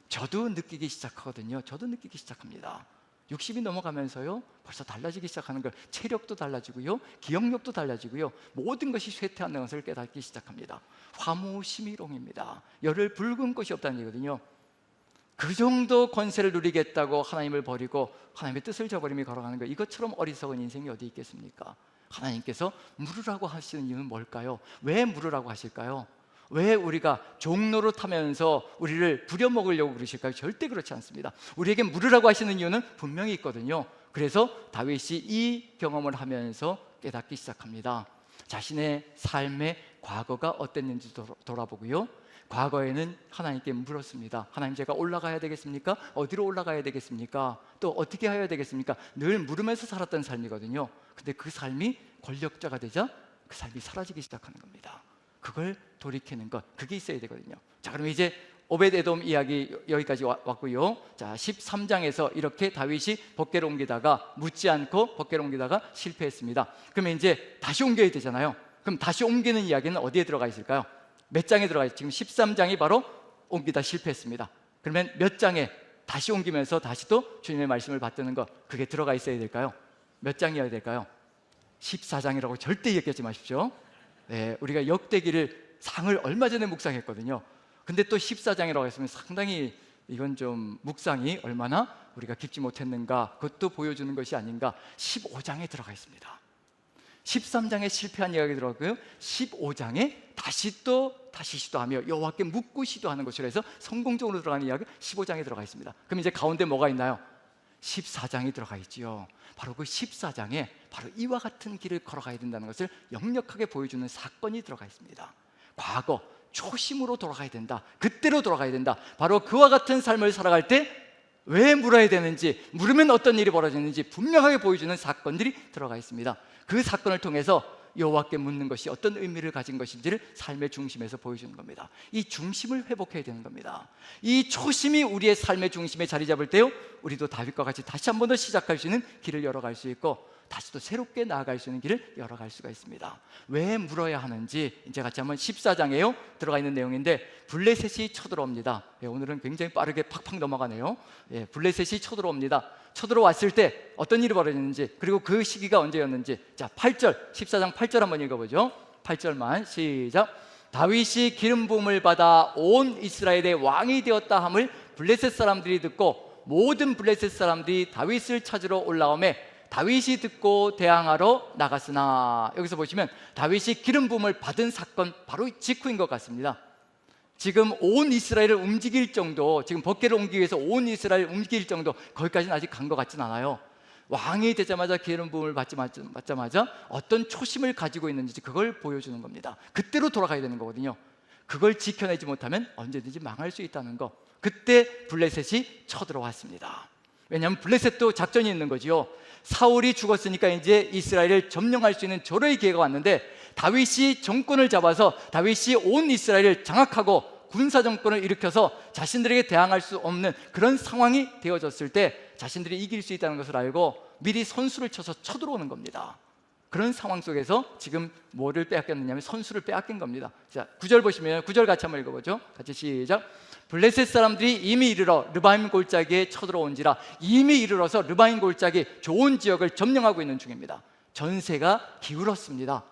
S1: 저도 느끼기 시작하거든요. 저도 느끼기 시작합니다. 60이 넘어가면서요, 벌써 달라지기 시작하는 걸, 체력도 달라지고요, 기억력도 달라지고요, 모든 것이 쇠퇴하는 것을 깨닫기 시작합니다. 화무심이롱입니다. 열을 붉은 것이 없다는 얘기거든요. 그 정도 권세를 누리겠다고 하나님을 버리고 하나님의 뜻을 저버리며 걸어가는 것, 이것처럼 어리석은 인생이 어디 있겠습니까? 하나님께서 물으라고 하시는 이유는 뭘까요? 왜 물으라고 하실까요? 왜 우리가 종로로 타면서 우리를 부려먹으려고 그러실까요? 절대 그렇지 않습니다. 우리에게 물으라고 하시는 이유는 분명히 있거든요. 그래서 다윗이 이 경험을 하면서 깨닫기 시작합니다. 자신의 삶의 과거가 어땠는지 돌아보고요, 과거에는 하나님께 물었습니다. 하나님, 제가 올라가야 되겠습니까? 어디로 올라가야 되겠습니까? 또 어떻게 해야 되겠습니까? 늘 물으면서 살았던 삶이거든요. 근데 그 삶이 권력자가 되자 그 삶이 사라지기 시작하는 겁니다. 그걸 돌이키는 것, 그게 있어야 되거든요. 자, 그럼 이제 오벳에돔 이야기 여기까지 왔고요. 자, 13장에서 이렇게 다윗이 법궤를 옮기다가, 묻지 않고 법궤를 옮기다가 실패했습니다. 그러면 이제 다시 옮겨야 되잖아요. 그럼 다시 옮기는 이야기는 어디에 들어가 있을까요? 몇 장에 들어가 있어요? 지금 13장이 바로 옮기다 실패했습니다. 그러면 몇 장에 다시 옮기면서 다시 또 주님의 말씀을 받드는 것, 그게 들어가 있어야 될까요? 몇 장이어야 될까요? 14장이라고 절대 얘기하지 마십시오. 네, 우리가 역대기를 상을 얼마 전에 묵상했거든요. 근데 또 14장이라고 했으면 상당히 이건 좀 묵상이 얼마나 우리가 깊지 못했는가, 그것도 보여주는 것이 아닌가. 15장에 들어가 있습니다. 13장에 실패한 이야기 들어가고요, 15장에 다시 시도하며 여호와께 묻고 시도하는 것으로 해서 성공적으로 들어가는 이야기 15장에 들어가 있습니다. 그럼 이제 가운데 뭐가 있나요? 14장이 들어가 있지요. 바로 그 14장에 바로 이와 같은 길을 걸어가야 된다는 것을 역력하게 보여주는 사건이 들어가 있습니다. 과거, 초심으로 돌아가야 된다. 그때로 돌아가야 된다. 바로 그와 같은 삶을 살아갈 때 왜 물어야 되는지, 물으면 어떤 일이 벌어지는지 분명하게 보여주는 사건들이 들어가 있습니다. 그 사건을 통해서 여호와께 묻는 것이 어떤 의미를 가진 것인지를 삶의 중심에서 보여주는 겁니다. 이 중심을 회복해야 되는 겁니다. 이 초심이 우리의 삶의 중심에 자리 잡을 때요, 우리도 다윗과 같이 다시 한 번 더 시작할 수 있는 길을 열어갈 수 있고, 다시 또 새롭게 나아갈 수 있는 길을 열어갈 수가 있습니다. 왜 물어야 하는지 이제 같이 한번 14장에요 들어가 있는 내용인데, 블레셋이 쳐들어옵니다. 오늘은 굉장히 빠르게 팍팍 넘어가네요. 블레셋이 쳐들어옵니다. 쳐들어왔을 때 어떤 일이 벌어졌는지, 그리고 그 시기가 언제였는지. 자, 8절, 14장 8절 한번 읽어보죠. 8절만 시작. 다윗이 기름 부음을 받아 온 이스라엘의 왕이 되었다 함을 블레셋 사람들이 듣고 모든 블레셋 사람들이 다윗을 찾으러 올라오매 다윗이 듣고 대항하러 나갔으나, 여기서 보시면 다윗이 기름 부음을 받은 사건 바로 직후인 것 같습니다. 지금 온 이스라엘을 움직일 정도, 지금 법궤를 옮기기 위해서 온 이스라엘을 움직일 정도, 거기까지는 아직 간 것 같진 않아요. 왕이 되자마자 기름 부음을 받자마자 어떤 초심을 가지고 있는지 그걸 보여주는 겁니다. 그때로 돌아가야 되는 거거든요. 그걸 지켜내지 못하면 언제든지 망할 수 있다는 거. 그때 블레셋이 쳐들어왔습니다. 왜냐하면 블레셋도 작전이 있는 거지요. 사울이 죽었으니까 이제 이스라엘을 점령할 수 있는 절호의 기회가 왔는데, 다윗이 정권을 잡아서 다윗이 온 이스라엘을 장악하고 군사 정권을 일으켜서 자신들에게 대항할 수 없는 그런 상황이 되어졌을 때 자신들이 이길 수 있다는 것을 알고 미리 선수를 쳐서 쳐들어오는 겁니다. 그런 상황 속에서 지금 뭐를 빼앗겼느냐면 선수를 빼앗긴 겁니다. 자, 9절 보시면 9절 같이 한번 읽어보죠. 같이 시작. 블레셋 사람들이 이미 이르러 르바임 골짜기에 쳐들어온지라. 이미 이르러서 르바임 골짜기 좋은 지역을 점령하고 있는 중입니다. 전세가 기울었습니다.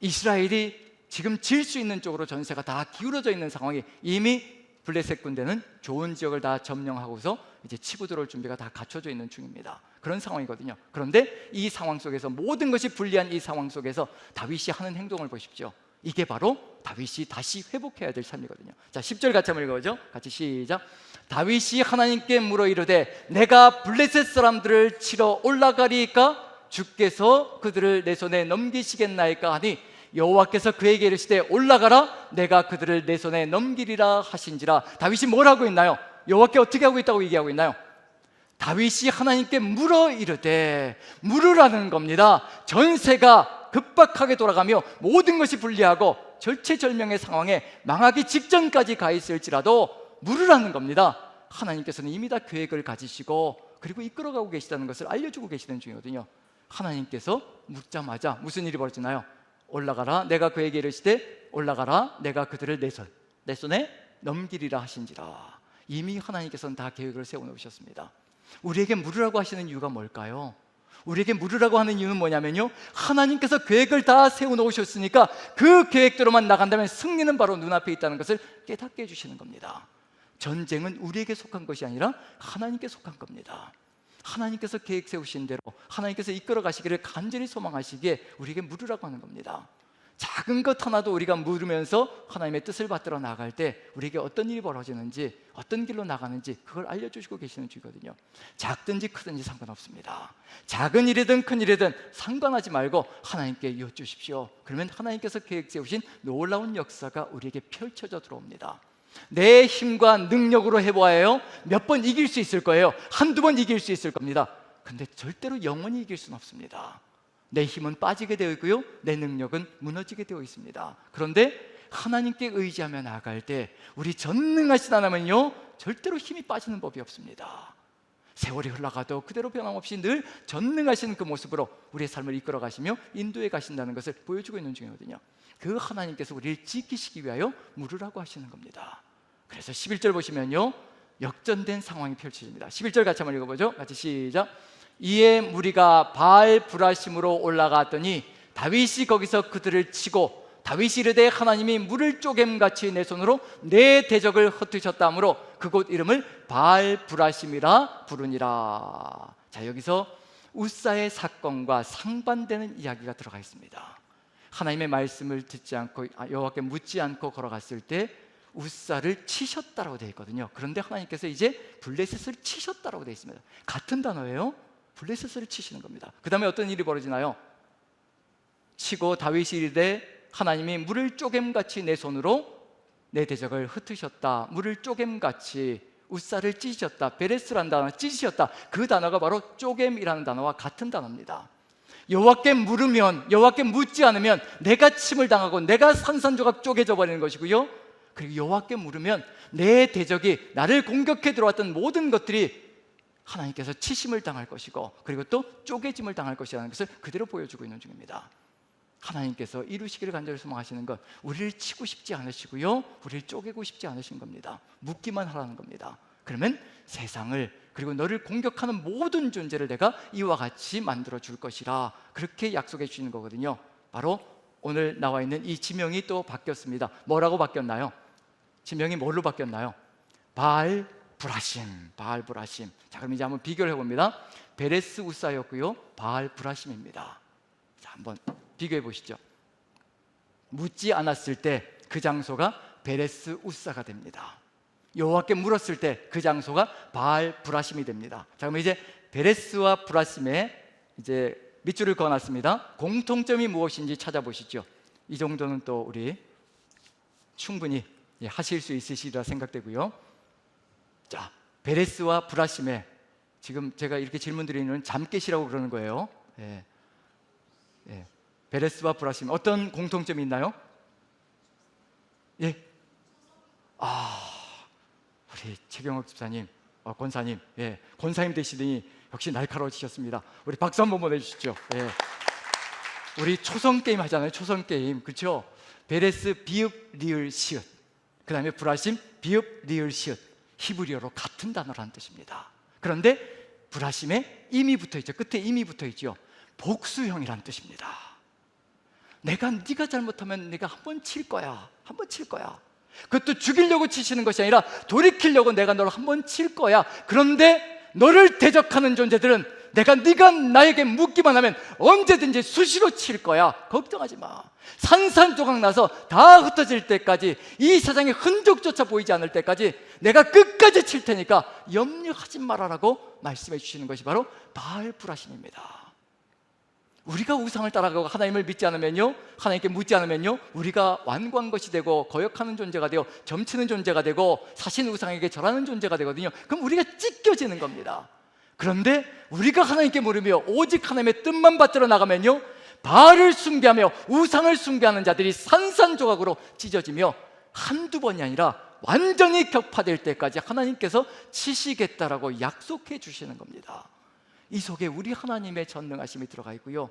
S1: 이스라엘이 지금 질 수 있는 쪽으로 전세가 다 기울어져 있는 상황이, 이미 블레셋 군대는 좋은 지역을 다 점령하고서 이제 치고 들어올 준비가 다 갖춰져 있는 중입니다. 그런 상황이거든요. 그런데 이 상황 속에서, 모든 것이 불리한 이 상황 속에서 다윗이 하는 행동을 보십시오. 이게 바로 다윗이 다시 회복해야 될 삶이거든요. 자, 10절 같이 한번 읽어보죠. 같이 시작. 다윗이 하나님께 물어 이르되 내가 블레셋 사람들을 치러 올라가리까? 주께서 그들을 내 손에 넘기시겠나이까 하니 여호와께서 그에게 이르시되 올라가라 내가 그들을 내 손에 넘기리라 하신지라. 다윗이 뭘 하고 있나요? 여호와께 어떻게 하고 있다고 얘기하고 있나요? 다윗이 하나님께 물어 이르되, 물으라는 겁니다. 전세가 급박하게 돌아가며 모든 것이 불리하고 절체절명의 상황에 망하기 직전까지 가 있을지라도 물으라는 겁니다. 하나님께서는 이미 다 계획을 가지시고 그리고 이끌어가고 계시다는 것을 알려주고 계시는 중이거든요. 하나님께서 묻자마자 무슨 일이 벌어지나요? 올라가라 내가 그에게 이르시되 올라가라 내가 그들을 내 손에 넘기리라 하신지라. 이미 하나님께서는 다 계획을 세워놓으셨습니다. 우리에게 물으라고 하시는 이유가 뭘까요? 우리에게 물으라고 하는 이유는 뭐냐면요, 하나님께서 계획을 다 세워놓으셨으니까 그 계획대로만 나간다면 승리는 바로 눈앞에 있다는 것을 깨닫게 해주시는 겁니다. 전쟁은 우리에게 속한 것이 아니라 하나님께 속한 겁니다. 하나님께서 계획 세우신 대로 하나님께서 이끌어 가시기를 간절히 소망하시기에 우리에게 물으라고 하는 겁니다. 작은 것 하나도 우리가 물으면서 하나님의 뜻을 받들어 나갈 때 우리에게 어떤 일이 벌어지는지, 어떤 길로 나가는지 그걸 알려주시고 계시는 주거든요. 작든지 크든지 상관없습니다. 작은 일이든 큰 일이든 상관하지 말고 하나님께 여쭈십시오. 그러면 하나님께서 계획 세우신 놀라운 역사가 우리에게 펼쳐져 들어옵니다. 내 힘과 능력으로 해보아요 몇 번 이길 수 있을 거예요. 한두 번 이길 수 있을 겁니다. 근데 절대로 영원히 이길 수는 없습니다. 내 힘은 빠지게 되어 있고요, 내 능력은 무너지게 되어 있습니다. 그런데 하나님께 의지하며 나아갈 때 우리 전능하신 하나님은요 절대로 힘이 빠지는 법이 없습니다. 세월이 흘러가도 그대로 변함없이 늘 전능하신 그 모습으로 우리의 삶을 이끌어 가시며 인도해 가신다는 것을 보여주고 있는 중이거든요. 그 하나님께서 우리를 지키시기 위하여 물으라고 하시는 겁니다. 그래서 11절 보시면요 역전된 상황이 펼쳐집니다. 11절 같이 한번 읽어보죠. 같이 시작. 이에 무리가 바알 브라심으로 올라갔더니 다윗이 거기서 그들을 치고 다윗이 이르되 하나님이 물을 쪼개같이 내 손으로 내 대적을 흩으셨다 하므로 그곳 이름을 바알 브라심이라 부르니라. 자, 여기서 우사의 사건과 상반되는 이야기가 들어가 있습니다. 하나님의 말씀을 듣지 않고 여호와께 묻지 않고 걸어갔을 때 우사를 치셨다라고 되어 있거든요. 그런데 하나님께서 이제 블레셋을 치셨다라고 되어 있습니다. 같은 단어예요. 블레셋을 치시는 겁니다. 그 다음에 어떤 일이 벌어지나요? 치고 다윗이 이르되 하나님이 물을 쪼개같이 내 손으로 내 대적을 흩으셨다. 물을 쪼개같이 우사를 찢으셨다. 베레스라는 단어, 찢으셨다. 그 단어가 바로 쪼개이라는 단어와 같은 단어입니다. 여호와께 물으면, 여호와께 묻지 않으면 내가 침을 당하고 내가 산산조각 쪼개져 버리는 것이고요, 그리고 여호와께 물으면 내 대적이 나를 공격해 들어왔던 모든 것들이 하나님께서 치심을 당할 것이고 그리고 또 쪼개짐을 당할 것이라는 것을 그대로 보여주고 있는 중입니다. 하나님께서 이루시기를 간절히 소망하시는 것, 우리를 치고 싶지 않으시고요, 우리를 쪼개고 싶지 않으신 겁니다. 묻기만 하라는 겁니다. 그러면 세상을 그리고 너를 공격하는 모든 존재를 내가 이와 같이 만들어 줄 것이라 그렇게 약속해 주시는 거거든요. 바로 오늘 나와 있는 이 지명이 또 바뀌었습니다. 뭐라고 바뀌었나요? 지명이 뭘로 바뀌었나요? 바알 브라심, 바알 브라심. 자, 그럼 이제 한번 비교를 해봅니다. 베레스 우사였고요, 바알 브라심입니다. 자, 한번 비교해 보시죠. 묻지 않았을 때 그 장소가 베레스 우사가 됩니다. 여호와께 물었을 때 그 장소가 바알 브라심이 됩니다. 자, 그럼 이제 베레스와 브라심에 이제 밑줄을 그어놨습니다. 공통점이 무엇인지 찾아보시죠. 이 정도는 또 우리 충분히 하실 수 있으시리라 생각되고요. 자, 베레스와 브라심에 지금 제가 이렇게 질문 드리는 잠깨시라고 그러는 거예요. 베레스와 브라심 어떤 공통점이 있나요? 예. 우리 최경옥 집사님, 권사님, 권사님 되시더니 역시 날카로우셨습니다. 우리 박수 한번 보내주시죠. 우리 초성 게임 하잖아요. 초성 게임, 그렇죠? 베레스 비읍 리을 시읒, 그 다음에 브라심 비읍 리을 시읒, 히브리어로 같은 단어라는 뜻입니다. 그런데 브라심에 임이 붙어있죠. 끝에 임이 붙어있죠. 복수형이라는 뜻입니다. 네가 잘못하면 내가 한 번 칠 거야, 한 번 칠 거야. 그것도 죽이려고 치시는 것이 아니라 돌이키려고 내가 너를 한 번 칠 거야. 그런데 너를 대적하는 존재들은 네가 나에게 묻기만 하면 언제든지 수시로 칠 거야. 걱정하지 마. 산산조각 나서 다 흩어질 때까지, 이 세상에 흔적조차 보이지 않을 때까지 내가 끝까지 칠 테니까 염려하지 말아라고 말씀해 주시는 것이 바로 바알 브라심입니다. 우리가 우상을 따라가고 하나님을 믿지 않으면요, 하나님께 묻지 않으면요, 우리가 완고한 것이 되고 거역하는 존재가 되고 점치는 존재가 되고 사신 우상에게 절하는 존재가 되거든요. 그럼 우리가 찢겨지는 겁니다. 그런데 우리가 하나님께 물으며 오직 하나님의 뜻만 받들어 나가면요, 바알을 숭배하며 우상을 숭배하는 자들이 산산조각으로 찢어지며 한두 번이 아니라 완전히 격파될 때까지 하나님께서 치시겠다라고 약속해 주시는 겁니다. 이 속에 우리 하나님의 전능하심이 들어가 있고요,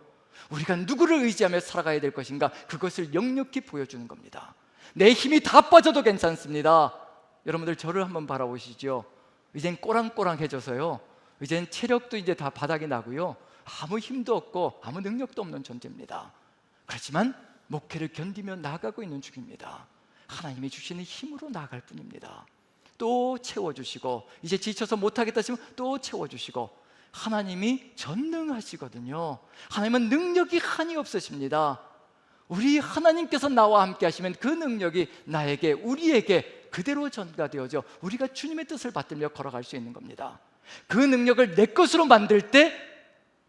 S1: 우리가 누구를 의지하며 살아가야 될 것인가, 그것을 역력히 보여주는 겁니다. 내 힘이 다 빠져도 괜찮습니다. 여러분들 저를 한번 바라보시죠. 이젠 꼬랑꼬랑해져서요, 이젠 체력도 이제 다 바닥이 나고요, 아무 힘도 없고 아무 능력도 없는 존재입니다. 그렇지만 목회를 견디며 나아가고 있는 중입니다. 하나님이 주시는 힘으로 나아갈 뿐입니다. 또 채워주시고, 이제 지쳐서 못하겠다 싶으면 또 채워주시고, 하나님이 전능하시거든요. 하나님은 능력이 한이 없으십니다. 우리 하나님께서 나와 함께 하시면 그 능력이 나에게, 우리에게 그대로 전가되어져 우리가 주님의 뜻을 받들며 걸어갈 수 있는 겁니다. 그 능력을 내 것으로 만들 때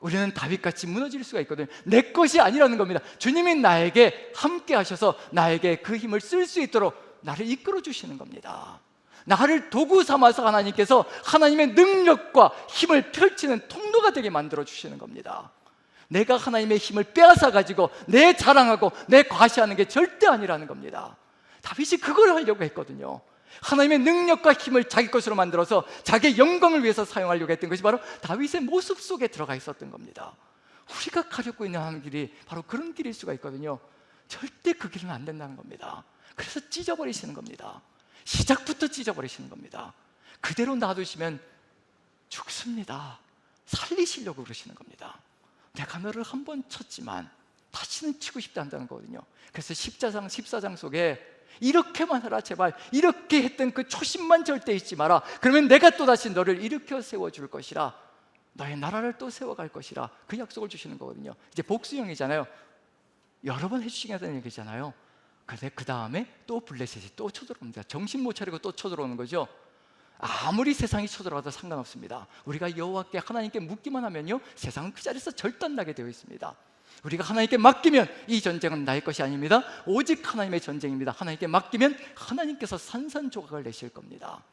S1: 우리는 다윗같이 무너질 수가 있거든요. 내 것이 아니라는 겁니다. 주님이 나에게 함께 하셔서 나에게 그 힘을 쓸 수 있도록 나를 이끌어 주시는 겁니다. 나를 도구 삼아서 하나님께서 하나님의 능력과 힘을 펼치는 통로가 되게 만들어 주시는 겁니다. 내가 하나님의 힘을 빼앗아 가지고 내 자랑하고 내 과시하는 게 절대 아니라는 겁니다. 다윗이 그걸 하려고 했거든요. 하나님의 능력과 힘을 자기 것으로 만들어서 자기의 영광을 위해서 사용하려고 했던 것이 바로 다윗의 모습 속에 들어가 있었던 겁니다. 우리가 가려고 있는 하는 길이 바로 그런 길일 수가 있거든요. 절대 그 길은 안 된다는 겁니다. 그래서 찢어버리시는 겁니다. 시작부터 찢어버리시는 겁니다. 그대로 놔두시면 죽습니다. 살리시려고 그러시는 겁니다. 내가 너를 한 번 쳤지만 다시는 치고 싶지 않다는 거거든요. 그래서 14장 속에 이렇게만 하라 제발, 이렇게 했던 그 초심만 절대 잊지 마라. 그러면 내가 또다시 너를 일으켜 세워줄 것이라, 너의 나라를 또 세워갈 것이라, 그 약속을 주시는 거거든요. 이제 복수형이잖아요. 여러 번 해주시겠다는 얘기잖아요. 근데 그 다음에 또 블레셋이 또 쳐들어옵니다. 정신 못 차리고 또 쳐들어오는 거죠. 아무리 세상이 쳐들어와도 상관없습니다. 우리가 여호와께 하나님께 묻기만 하면요, 세상은 그 자리에서 절단나게 되어 있습니다. 우리가 하나님께 맡기면 이 전쟁은 나의 것이 아닙니다. 오직 하나님의 전쟁입니다. 하나님께 맡기면 하나님께서 산산조각을 내실 겁니다.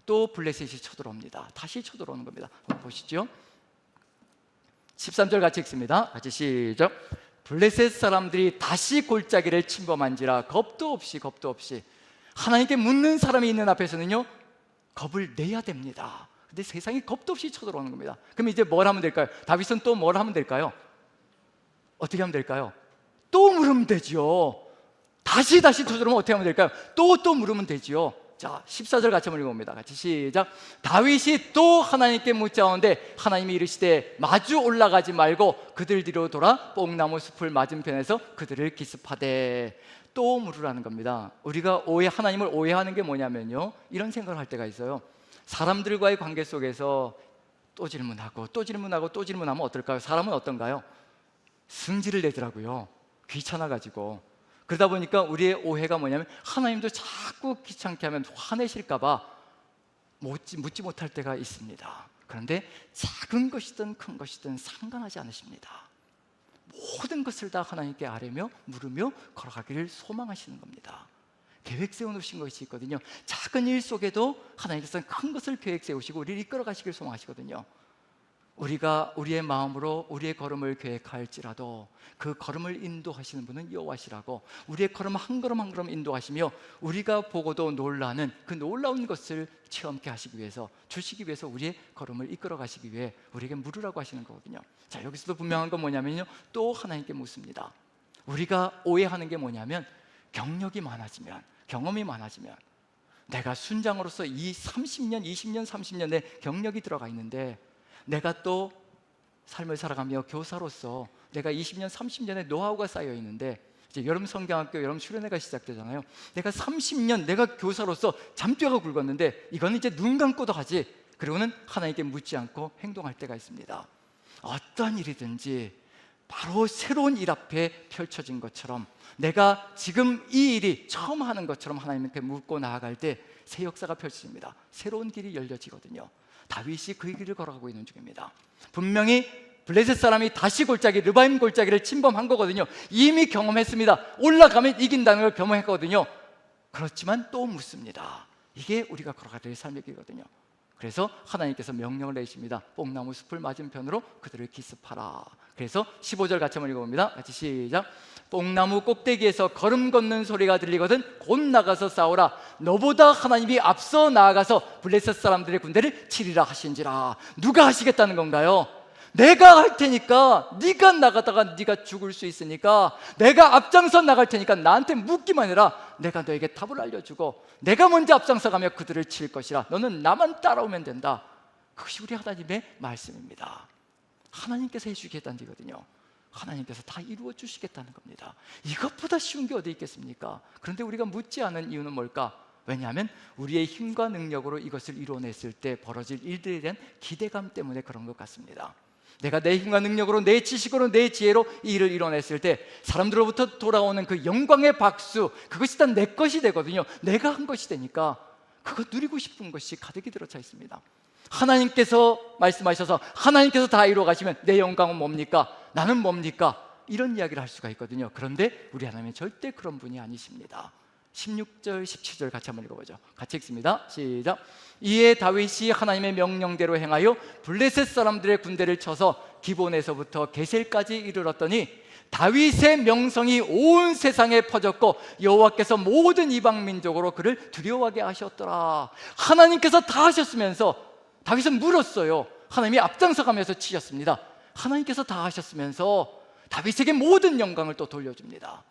S1: 또 블레셋이 쳐들어옵니다. 다시 쳐들어오는 겁니다. 한번 보시죠. 13절 같이 읽습니다. 같이 시작. 블레셋 사람들이 다시 골짜기를 침범한지라 겁도 없이 하나님께 묻는 사람이 있는 앞에서는요, 겁을 내야 됩니다. 근데 세상이 겁도 없이 쳐들어오는 겁니다. 그럼 이제 뭘 하면 될까요? 다윗은 또 뭘 하면 될까요? 어떻게 하면 될까요? 또 물으면 되죠. 다시 쳐들어오면 어떻게 하면 될까요? 또 물으면 되죠. 자, 14절 같이 한번 읽어봅니다. 같이 시작. 다윗이 또 하나님께 묻자오는데 하나님이 이르시되 마주 올라가지 말고 그들 뒤로 돌아 뽕나무 숲을 맞은편에서 그들을 기습하되. 또 물으라는 겁니다. 우리가 하나님을 오해하는 게 뭐냐면요, 이런 생각을 할 때가 있어요. 사람들과의 관계 속에서 또 질문하고 질문하면 어떨까요? 사람은 어떤가요? 승질을 내더라고요. 귀찮아가지고. 그러다 보니까 우리의 오해가 뭐냐면, 하나님도 자꾸 귀찮게 하면 화내실까 봐 묻지 못할 때가 있습니다. 그런데 작은 것이든 큰 것이든 상관하지 않으십니다. 모든 것을 다 하나님께 아뢰며 물으며 걸어가기를 소망하시는 겁니다. 계획 세워놓으신 것이 있거든요. 작은 일 속에도 하나님께서는 큰 것을 계획 세우시고 우리를 이끌어 가시길 소망하시거든요. 우리가 우리의 마음으로 우리의 걸음을 계획할지라도 그 걸음을 인도하시는 분은 여호와시라고, 우리의 걸음 한 걸음 한 걸음 인도하시며 우리가 보고도 놀라는 그 놀라운 것을 체험케 하시기 위해서, 주시기 위해서 우리의 걸음을 이끌어 가시기 위해 우리에게 물으라고 하시는 거거든요. 자, 여기서도 분명한 건 뭐냐면요, 또 하나님께 묻습니다. 우리가 오해하는 게 뭐냐면, 경력이 많아지면, 경험이 많아지면, 내가 순장으로서 이 30년, 20년, 30년 내 경력이 들어가 있는데, 내가 또 삶을 살아가며 교사로서 내가 20년, 30년의 노하우가 쌓여 있는데, 이제 여름 성경학교, 여름 수련회가 시작되잖아요. 내가 30년 내가 교사로서 잔뼈가 굵었는데 이거는 이제 눈 감고도 하지, 그리고는 하나님께 묻지 않고 행동할 때가 있습니다. 어떤 일이든지 바로 새로운 일 앞에 펼쳐진 것처럼, 내가 지금 이 일이 처음 하는 것처럼 하나님께 묻고 나아갈 때 새 역사가 펼쳐집니다. 새로운 길이 열려지거든요. 다윗이 그 길을 걸어가고 있는 중입니다. 분명히 블레셋 사람이 다시 골짜기 르바임 골짜기를 침범한 거거든요. 이미 경험했습니다. 올라가면 이긴다는 걸 경험했거든요. 그렇지만 또 묻습니다. 이게 우리가 걸어가야 될 삶의 길이거든요. 그래서 하나님께서 명령을 내십니다. 뽕나무 숲을 맞은편으로 그들을 기습하라. 그래서 15절 같이 한번 읽어봅니다. 같이 시작. 뽕나무 꼭대기에서 걸음 걷는 소리가 들리거든 곧 나가서 싸우라. 너보다 하나님이 앞서 나아가서 블레셋 사람들의 군대를 치리라 하신지라. 누가 하시겠다는 건가요? 내가 할 테니까 네가 나가다가 네가 죽을 수 있으니까 내가 앞장서 나갈 테니까 나한테 묻기만 해라. 내가 너에게 답을 알려주고 내가 먼저 앞장서 가며 그들을 칠 것이라. 너는 나만 따라오면 된다. 그것이 우리 하나님의 말씀입니다. 하나님께서 해주시겠다는 얘기거든요. 하나님께서 다 이루어 주시겠다는 겁니다. 이것보다 쉬운 게 어디 있겠습니까? 그런데 우리가 묻지 않은 이유는 뭘까? 왜냐하면 우리의 힘과 능력으로 이것을 이루어냈을 때 벌어질 일들에 대한 기대감 때문에 그런 것 같습니다. 내가 내 힘과 능력으로, 내 지식으로, 내 지혜로 이 일을 이뤄냈을 때 사람들로부터 돌아오는 그 영광의 박수, 그것이 다 내 것이 되거든요. 내가 한 것이 되니까 그거 누리고 싶은 것이 가득히 들어차 있습니다. 하나님께서 말씀하셔서 하나님께서 다 이루어 가시면 내 영광은 뭡니까? 나는 뭡니까? 이런 이야기를 할 수가 있거든요. 그런데 우리 하나님은 절대 그런 분이 아니십니다. 16절, 17절 같이 한번 읽어보죠. 같이 읽습니다. 시작. 이에 다윗이 하나님의 명령대로 행하여 블레셋 사람들의 군대를 쳐서 기본에서부터 게셀까지 이르렀더니 다윗의 명성이 온 세상에 퍼졌고 여호와께서 모든 이방 민족으로 그를 두려워하게 하셨더라. 하나님께서 다 하셨으면서 다윗은 물었어요. 하나님이 앞장서 가면서 치셨습니다. 하나님께서 다 하셨으면서 다윗에게 모든 영광을 또 돌려줍니다.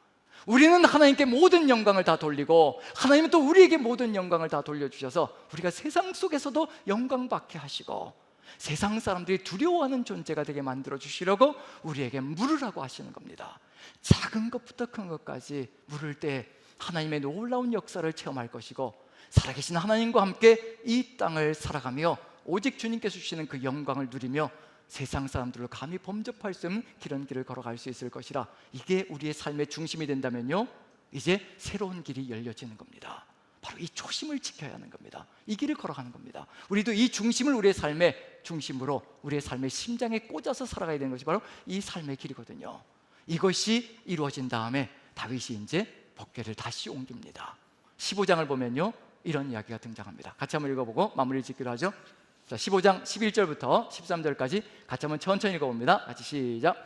S1: 우리는 하나님께 모든 영광을 다 돌리고 하나님은 또 우리에게 모든 영광을 다 돌려주셔서 우리가 세상 속에서도 영광받게 하시고 세상 사람들이 두려워하는 존재가 되게 만들어 주시려고 우리에게 물으라고 하시는 겁니다. 작은 것부터 큰 것까지 물을 때 하나님의 놀라운 역사를 체험할 것이고 살아계신 하나님과 함께 이 땅을 살아가며 오직 주님께서 주시는 그 영광을 누리며 세상 사람들로 감히 범접할 수 없는 그런 길을 걸어갈 수 있을 것이라. 이게 우리의 삶의 중심이 된다면요, 이제 새로운 길이 열려지는 겁니다. 바로 이 초심을 지켜야 하는 겁니다. 이 길을 걸어가는 겁니다. 우리도 이 중심을 우리의 삶의 중심으로, 우리의 삶의 심장에 꽂아서 살아가야 되는 것이 바로 이 삶의 길이거든요. 이것이 이루어진 다음에 다윗이 이제 법궤를 다시 옮깁니다. 15장을 보면요, 이런 이야기가 등장합니다. 같이 한번 읽어보고 마무리를 짓기로 하죠. 자, 15장 11절부터 13절까지 같이 한번 천천히 읽어봅니다. 같이 시작.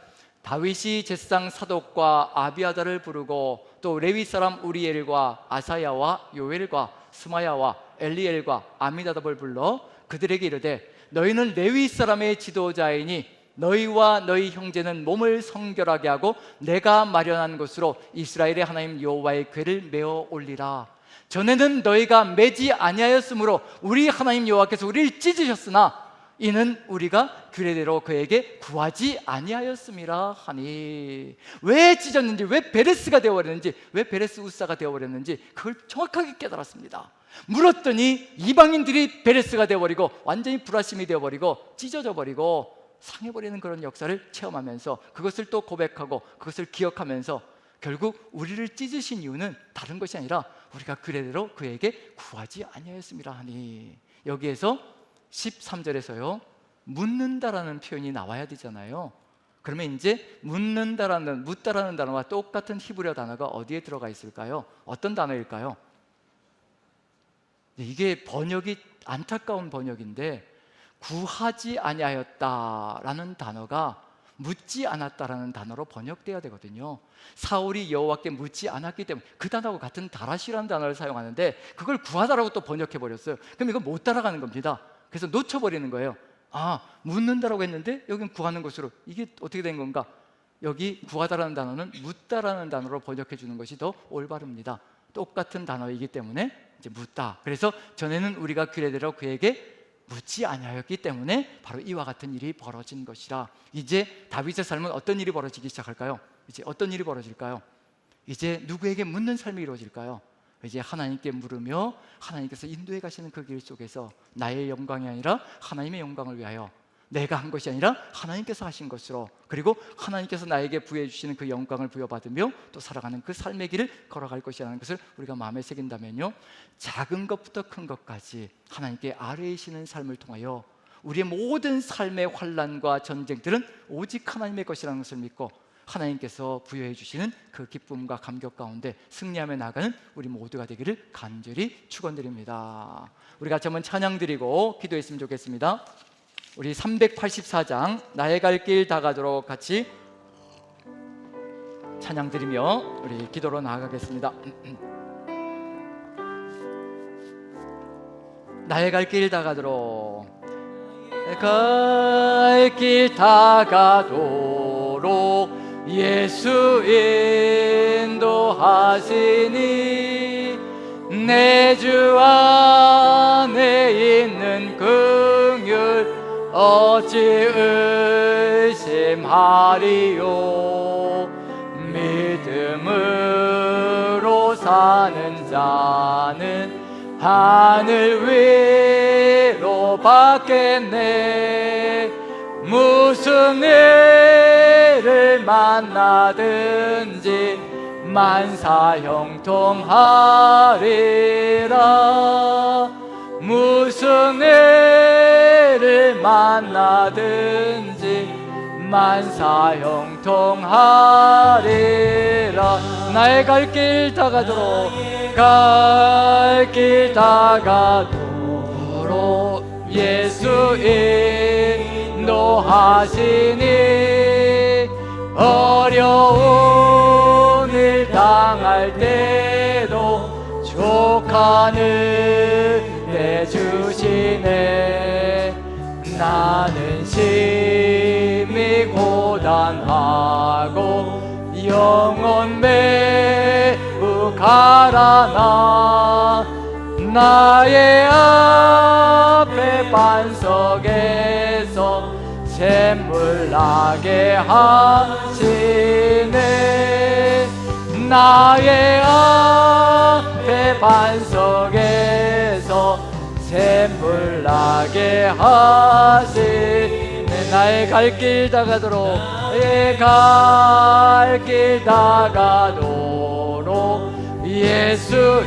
S1: 다윗이 제사장 사독과 아비아다를 부르고 또 레위 사람 우리엘과 아사야와 요엘과 스마야와 엘리엘과 아미나답을 불러 그들에게 이르되 너희는 레위 사람의 지도자이니 너희와 너희 형제는 몸을 성결하게 하고 내가 마련한 곳으로 이스라엘의 하나님 여호와의 궤를 메어 올리라. 전에는 너희가 매지 아니하였으므로 우리 하나님 여호와께서 우리를 찢으셨으나 이는 우리가 규례대로 그에게 구하지 아니하였음이라 하니. 왜 찢었는지, 왜 베레스가 되어버렸는지, 왜 베레스 우사가 되어버렸는지 그걸 정확하게 깨달았습니다. 물었더니 이방인들이 베레스가 되어버리고 완전히 불화심이 되어버리고 찢어져 버리고 상해버리는 그런 역사를 체험하면서 그것을 또 고백하고 그것을 기억하면서 결국 우리를 찢으신 이유는 다른 것이 아니라 우리가 그대로 그에게 구하지 아니하였음이라 하니. 여기에서 13절에서요 묻는다라는 표현이 나와야 되잖아요. 그러면 이제 묻는다라는, 묻다라는 단어와 똑같은 히브리어 단어가 어디에 들어가 있을까요? 어떤 단어일까요? 이게 번역이 안타까운 번역인데 구하지 아니하였다라는 단어가 묻지 않았다라는 단어로 번역돼야 되거든요. 사울이 여호와께 묻지 않았기 때문에 그 단어하고 같은 다라시라는 단어를 사용하는데 그걸 구하다라고 또 번역해버렸어요. 그럼 이거 못 따라가는 겁니다. 그래서 놓쳐버리는 거예요. 아, 묻는다라고 했는데 여긴 구하는 것으로, 이게 어떻게 된 건가? 여기 구하다라는 단어는 묻다라는 단어로 번역해 주는 것이 더 올바릅니다. 똑같은 단어이기 때문에 이제 묻다. 그래서 전에는 우리가 규례대로 그에게 묻지 아니하였기 때문에 바로 이와 같은 일이 벌어진 것이라. 이제 다윗의 삶은 어떤 일이 벌어지기 시작할까요? 이제 어떤 일이 벌어질까요? 이제 누구에게 묻는 삶이 이루어질까요? 이제 하나님께 물으며 하나님께서 인도해 가시는 그 길 속에서 나의 영광이 아니라 하나님의 영광을 위하여, 내가 한 것이 아니라 하나님께서 하신 것으로, 그리고 하나님께서 나에게 부여해 주시는 그 영광을 부여받으며 또 살아가는 그 삶의 길을 걸어갈 것이라는 것을 우리가 마음에 새긴다면요, 작은 것부터 큰 것까지 하나님께 아뢰이시는 삶을 통하여 우리의 모든 삶의 환난과 전쟁들은 오직 하나님의 것이라는 것을 믿고 하나님께서 부여해 주시는 그 기쁨과 감격 가운데 승리하며 나가는 우리 모두가 되기를 간절히 축원드립니다. 우리 같이 한번 찬양 드리고 기도했으면 좋겠습니다. 우리 384장 나의 갈 길 다가도록 같이 찬양 드리며 우리 기도로 나아가겠습니다. 나의 갈 길 다가도록, 갈 길 다가도록 예수 인도하시니 내 주 안에 있는 긍휼 어찌 의심하리요. 믿음으로 사는 자는 하늘 위로 받겠네. 무슨 일을 만나든지 만사형통하리라. 무슨 일을 만나든지 만사형통하리라. 나의 갈 길 다가도록, 갈 길 다가도록 예수 인도하시니 어려운 일 당할 때도 족하는 내 주시네. 나는 심히 고단하고 영혼 매우 가라나 나의 앞에 반석에서 샘물 나게 하시네. 나의 앞에 반석에서 샘물 나게 하시네. 나의 갈 길 다가도록, 나의 갈 길 다가도록 예수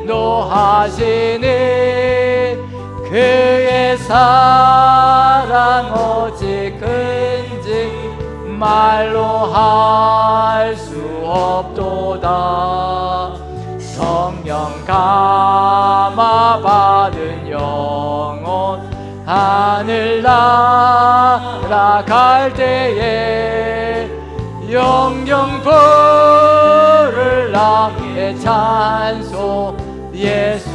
S1: 인도하시니 그의 사랑 오직 큰지 말로 할 수 없도다. 성령 감화 받은 영혼 하늘 날아갈 때에 영영 부를 나의 찬송 예수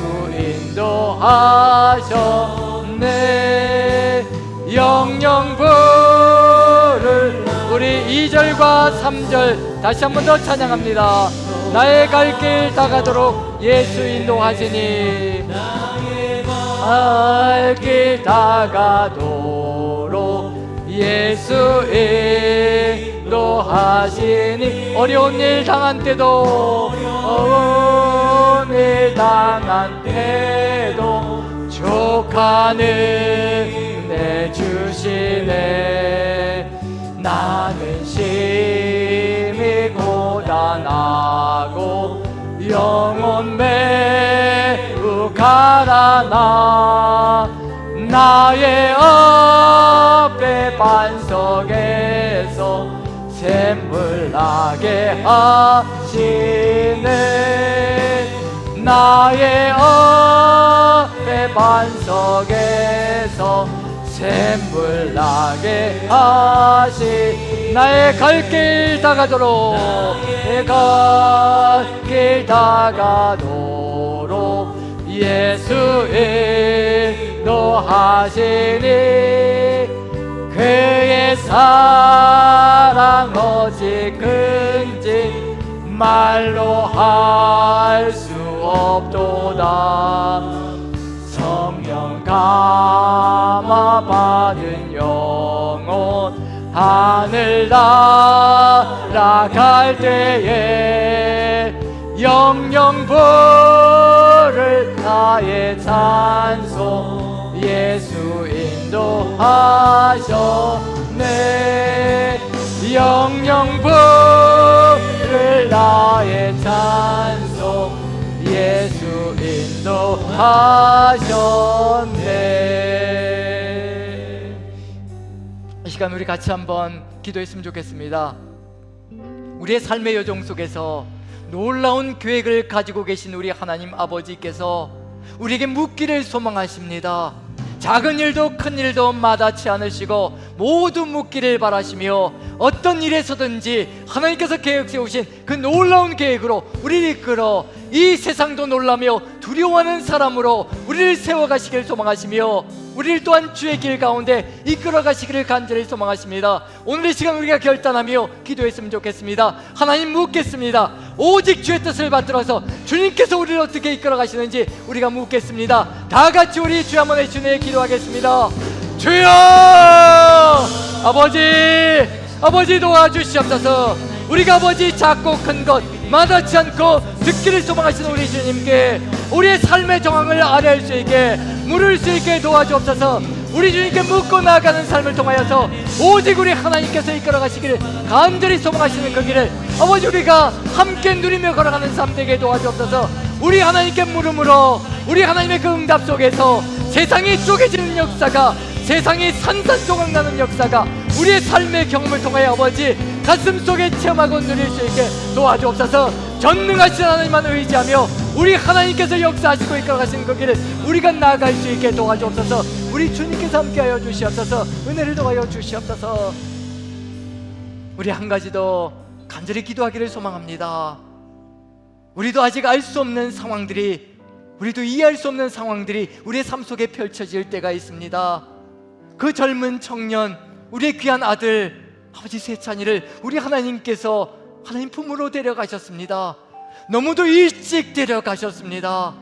S1: 인도하셨네. 영영 부를 우리 2절과 3절 다시 한 번 더 찬양합니다. 나의 갈 길 다가도록 예수 인도하시니 갈 길 다가도록 예수 인도하시니 어려운 일 당한 때도 어려운 일 당한 때도 족하는 내 주시네. 나는 심히 고단하고 영혼 매우 가라나 나의 앞에 반석에서 샘물 나게 하시네. 나의 앞에 반석에서 샘물 나게 하시. 나의 갈 길 다가도록, 내 갈 길 다가도록 예수 인도하시니 그의 사랑 오직 큰지 말로 할 수 없도다. 성령 감화 받은 영혼 하늘 날아갈 때에 영영 부를 나의 찬송 예수 인도하셨네. 영영 부를 나의 찬송 예수 인도하셨네. 시간 우리 같이 한번 기도했으면 좋겠습니다. 우리의 삶의 여정 속에서 놀라운 계획을 가지고 계신 우리 하나님 아버지께서 우리에게 묻기를 소망하십니다. 작은 일도 큰 일도 마다치 않으시고 모두 묻기를 바라시며 어떤 일에서든지 하나님께서 계획 세우신 그 놀라운 계획으로 우리를 이끌어 이 세상도 놀라며 두려워하는 사람으로 우리를 세워가시기를 소망하시며 우리를 또한 주의 길 가운데 이끌어 가시기를 간절히 소망하십니다. 오늘 이 시간 우리가 결단하며 기도했으면 좋겠습니다. 하나님 묻겠습니다. 오직 주의 뜻을 받들어서 주님께서 우리를 어떻게 이끌어 가시는지 우리가 묻겠습니다. 다 같이 우리 주 한번 외치며 기도하겠습니다. 주여! 아버지 도와주시옵소서. 우리가 아버지 작고 큰 것 마다치 않고 듣기를 소망하시는 우리 주님께 우리의 삶의 정황을 아뢰할 수 있게 물을 수 있게 도와주옵소서. 우리 주님께 묻고 나아가는 삶을 통하여서 오직 우리 하나님께서 이끌어 가시기를 간절히 소망하시는 그 길을 아버지 우리가 함께 누리며 걸어가는 삶 되게 도와주옵소서. 우리 하나님께 물음으로 우리 하나님의 그 응답 속에서 세상이 쪼개지는 역사가, 세상이 산산조각 나는 역사가 우리의 삶의 경험을 통하여 아버지 가슴속에 체험하고 누릴 수 있게 도와주옵소서. 전능하신 하나님만 의지하며 우리 하나님께서 역사하시고 이끌어가시는 그 길을 우리가 나아갈 수 있게 도와주옵소서. 우리 주님께서 함께하여 주시옵소서. 은혜를 더하여 주시옵소서. 우리 한 가지 더 간절히 기도하기를 소망합니다. 우리도 아직 알 수 없는 상황들이, 우리도 이해할 수 없는 상황들이 우리의 삶 속에 펼쳐질 때가 있습니다. 그 젊은 청년, 우리의 귀한 아들 아버지 세찬이를 우리 하나님께서 하나님 품으로 데려가셨습니다. 너무도 일찍 데려가셨습니다.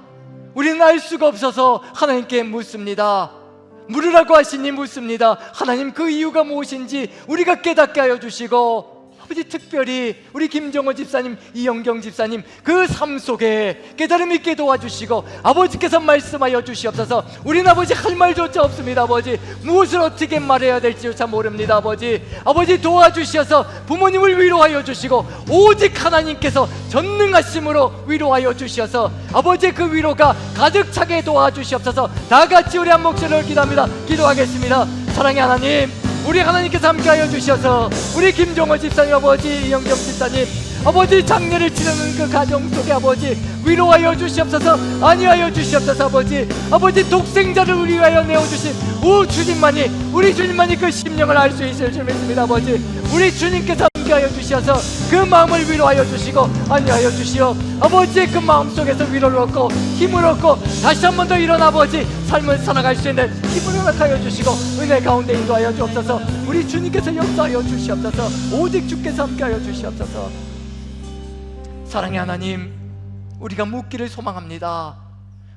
S1: 우리는 알 수가 없어서 하나님께 묻습니다. 물으라고 하시니 묻습니다. 하나님 그 이유가 무엇인지 우리가 깨닫게 하여 주시고 아버지 특별히 우리 김정호 집사님, 이영경 집사님 그 삶 속에 깨달음 있게 도와주시고 아버지께서 말씀하여 주시옵소서. 우리는 아버지 할 말조차 없습니다. 아버지 무엇을 어떻게 말해야 될지조차 모릅니다. 아버지 도와주셔서 부모님을 위로하여 주시고 오직 하나님께서 전능하심으로 위로하여 주셔서 아버지 그 위로가 가득 차게 도와주시옵소서. 다 같이 우리 한 목소리를 기도합니다. 기도하겠습니다. 사랑의 하나님, 우리 하나님께서 함께하여 주셔서 우리 김종호 집사님, 아버지 이영경 집사님 아버지 장례를 치르는 그 가정 속에 아버지 위로하여 주시옵소서. 안위하여 주시옵소서. 아버지 독생자를 우리 위하여 내어주신 주님만이, 우리 주님만이 그 심령을 알 수 있을 줄 믿습니다. 우리 주님께서 함께하여 주셔서 그 마음을 위로하여 주시고 안위하여 주시오. 아버지의 그 마음속에서 위로를 얻고 힘을 얻고 다시 한 번 더 일어나 아버지 삶을 살아갈 수 있는 힘을 허락하여 주시고 은혜 가운데 인도하여 주옵소서. 우리 주님께서 역사하여 주시옵소서. 오직 주께서 함께하여 주시옵소서. 사랑의 하나님, 우리가 묻기를 소망합니다.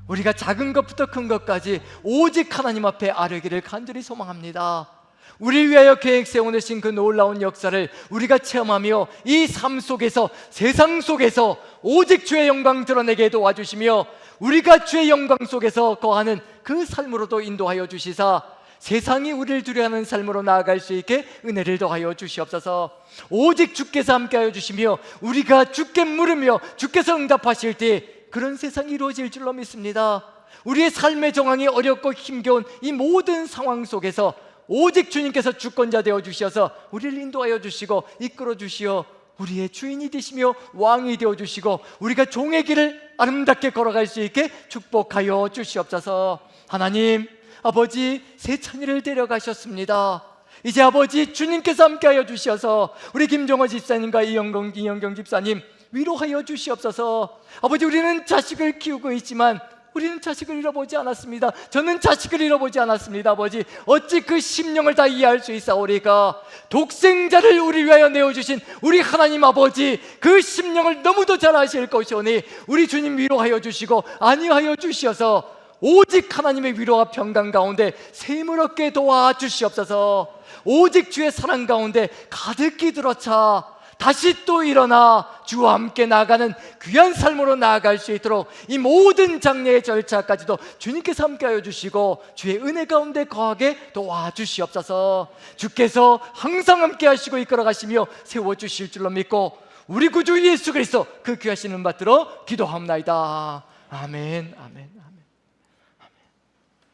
S1: 우리가 작은 것부터 큰 것까지 오직 하나님 앞에 아뢰기를 간절히 소망합니다. 우리를 위하여 계획 세워놓으신 그 놀라운 역사를 우리가 체험하며 이 삶 속에서, 세상 속에서 오직 주의 영광 드러내게 도와주시며 우리가 주의 영광 속에서 거하는 그 삶으로도 인도하여 주시사 세상이 우리를 두려워하는 삶으로 나아갈 수 있게 은혜를 더하여 주시옵소서. 오직 주께서 함께하여 주시며 우리가 주께 물으며 주께서 응답하실 때 그런 세상이 이루어질 줄로 믿습니다. 우리의 삶의 정황이 어렵고 힘겨운 이 모든 상황 속에서 오직 주님께서 주권자 되어 주셔서 우리를 인도하여 주시고 이끌어 주시어 우리의 주인이 되시며 왕이 되어 주시고 우리가 종의 길을 아름답게 걸어갈 수 있게 축복하여 주시옵소서. 하나님, 아버지 세찬이를 데려가셨습니다. 이제 아버지 주님께서 함께하여 주셔서 우리 김정호 집사님과 이영경 집사님 위로하여 주시옵소서. 아버지, 우리는 자식을 키우고 있지만 우리는 자식을 잃어보지 않았습니다. 저는 자식을 잃어보지 않았습니다. 아버지, 어찌 그 심령을 다 이해할 수 있사오리까? 독생자를 우리 위하여 내어주신 우리 하나님 아버지, 그 심령을 너무도 잘 아실 것이오니 우리 주님 위로하여 주시고 안위하여 주시어서 오직 하나님의 위로와 평강 가운데 샘을 얻게 도와주시옵소서. 오직 주의 사랑 가운데 가득히 들어차 다시 또 일어나 주와 함께 나아가는 귀한 삶으로 나아갈 수 있도록 이 모든 장례의 절차까지도 주님께서 함께하여 주시고 주의 은혜 가운데 거하게 도와주시옵소서. 주께서 항상 함께하시고 이끌어가시며 세워주실 줄로 믿고 우리 구주 예수 그리스도 그 귀하신 은 받들어 기도합나이다. 아멘, 아멘, 아멘, 아멘.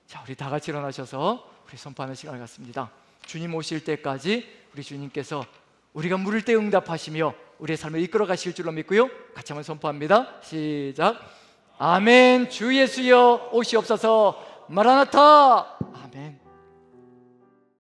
S1: 자, 우리 다 같이 일어나셔서 우리 선포하는 시간을 갖습니다. 주님 오실 때까지 우리 주님께서 우리가 물을 때 응답하시며 우리의 삶을 이끌어 가실 줄로 믿고요, 같이 한번 선포합니다. 시작. 아멘. 주 예수여 오시옵소서. 마라나타. 아멘.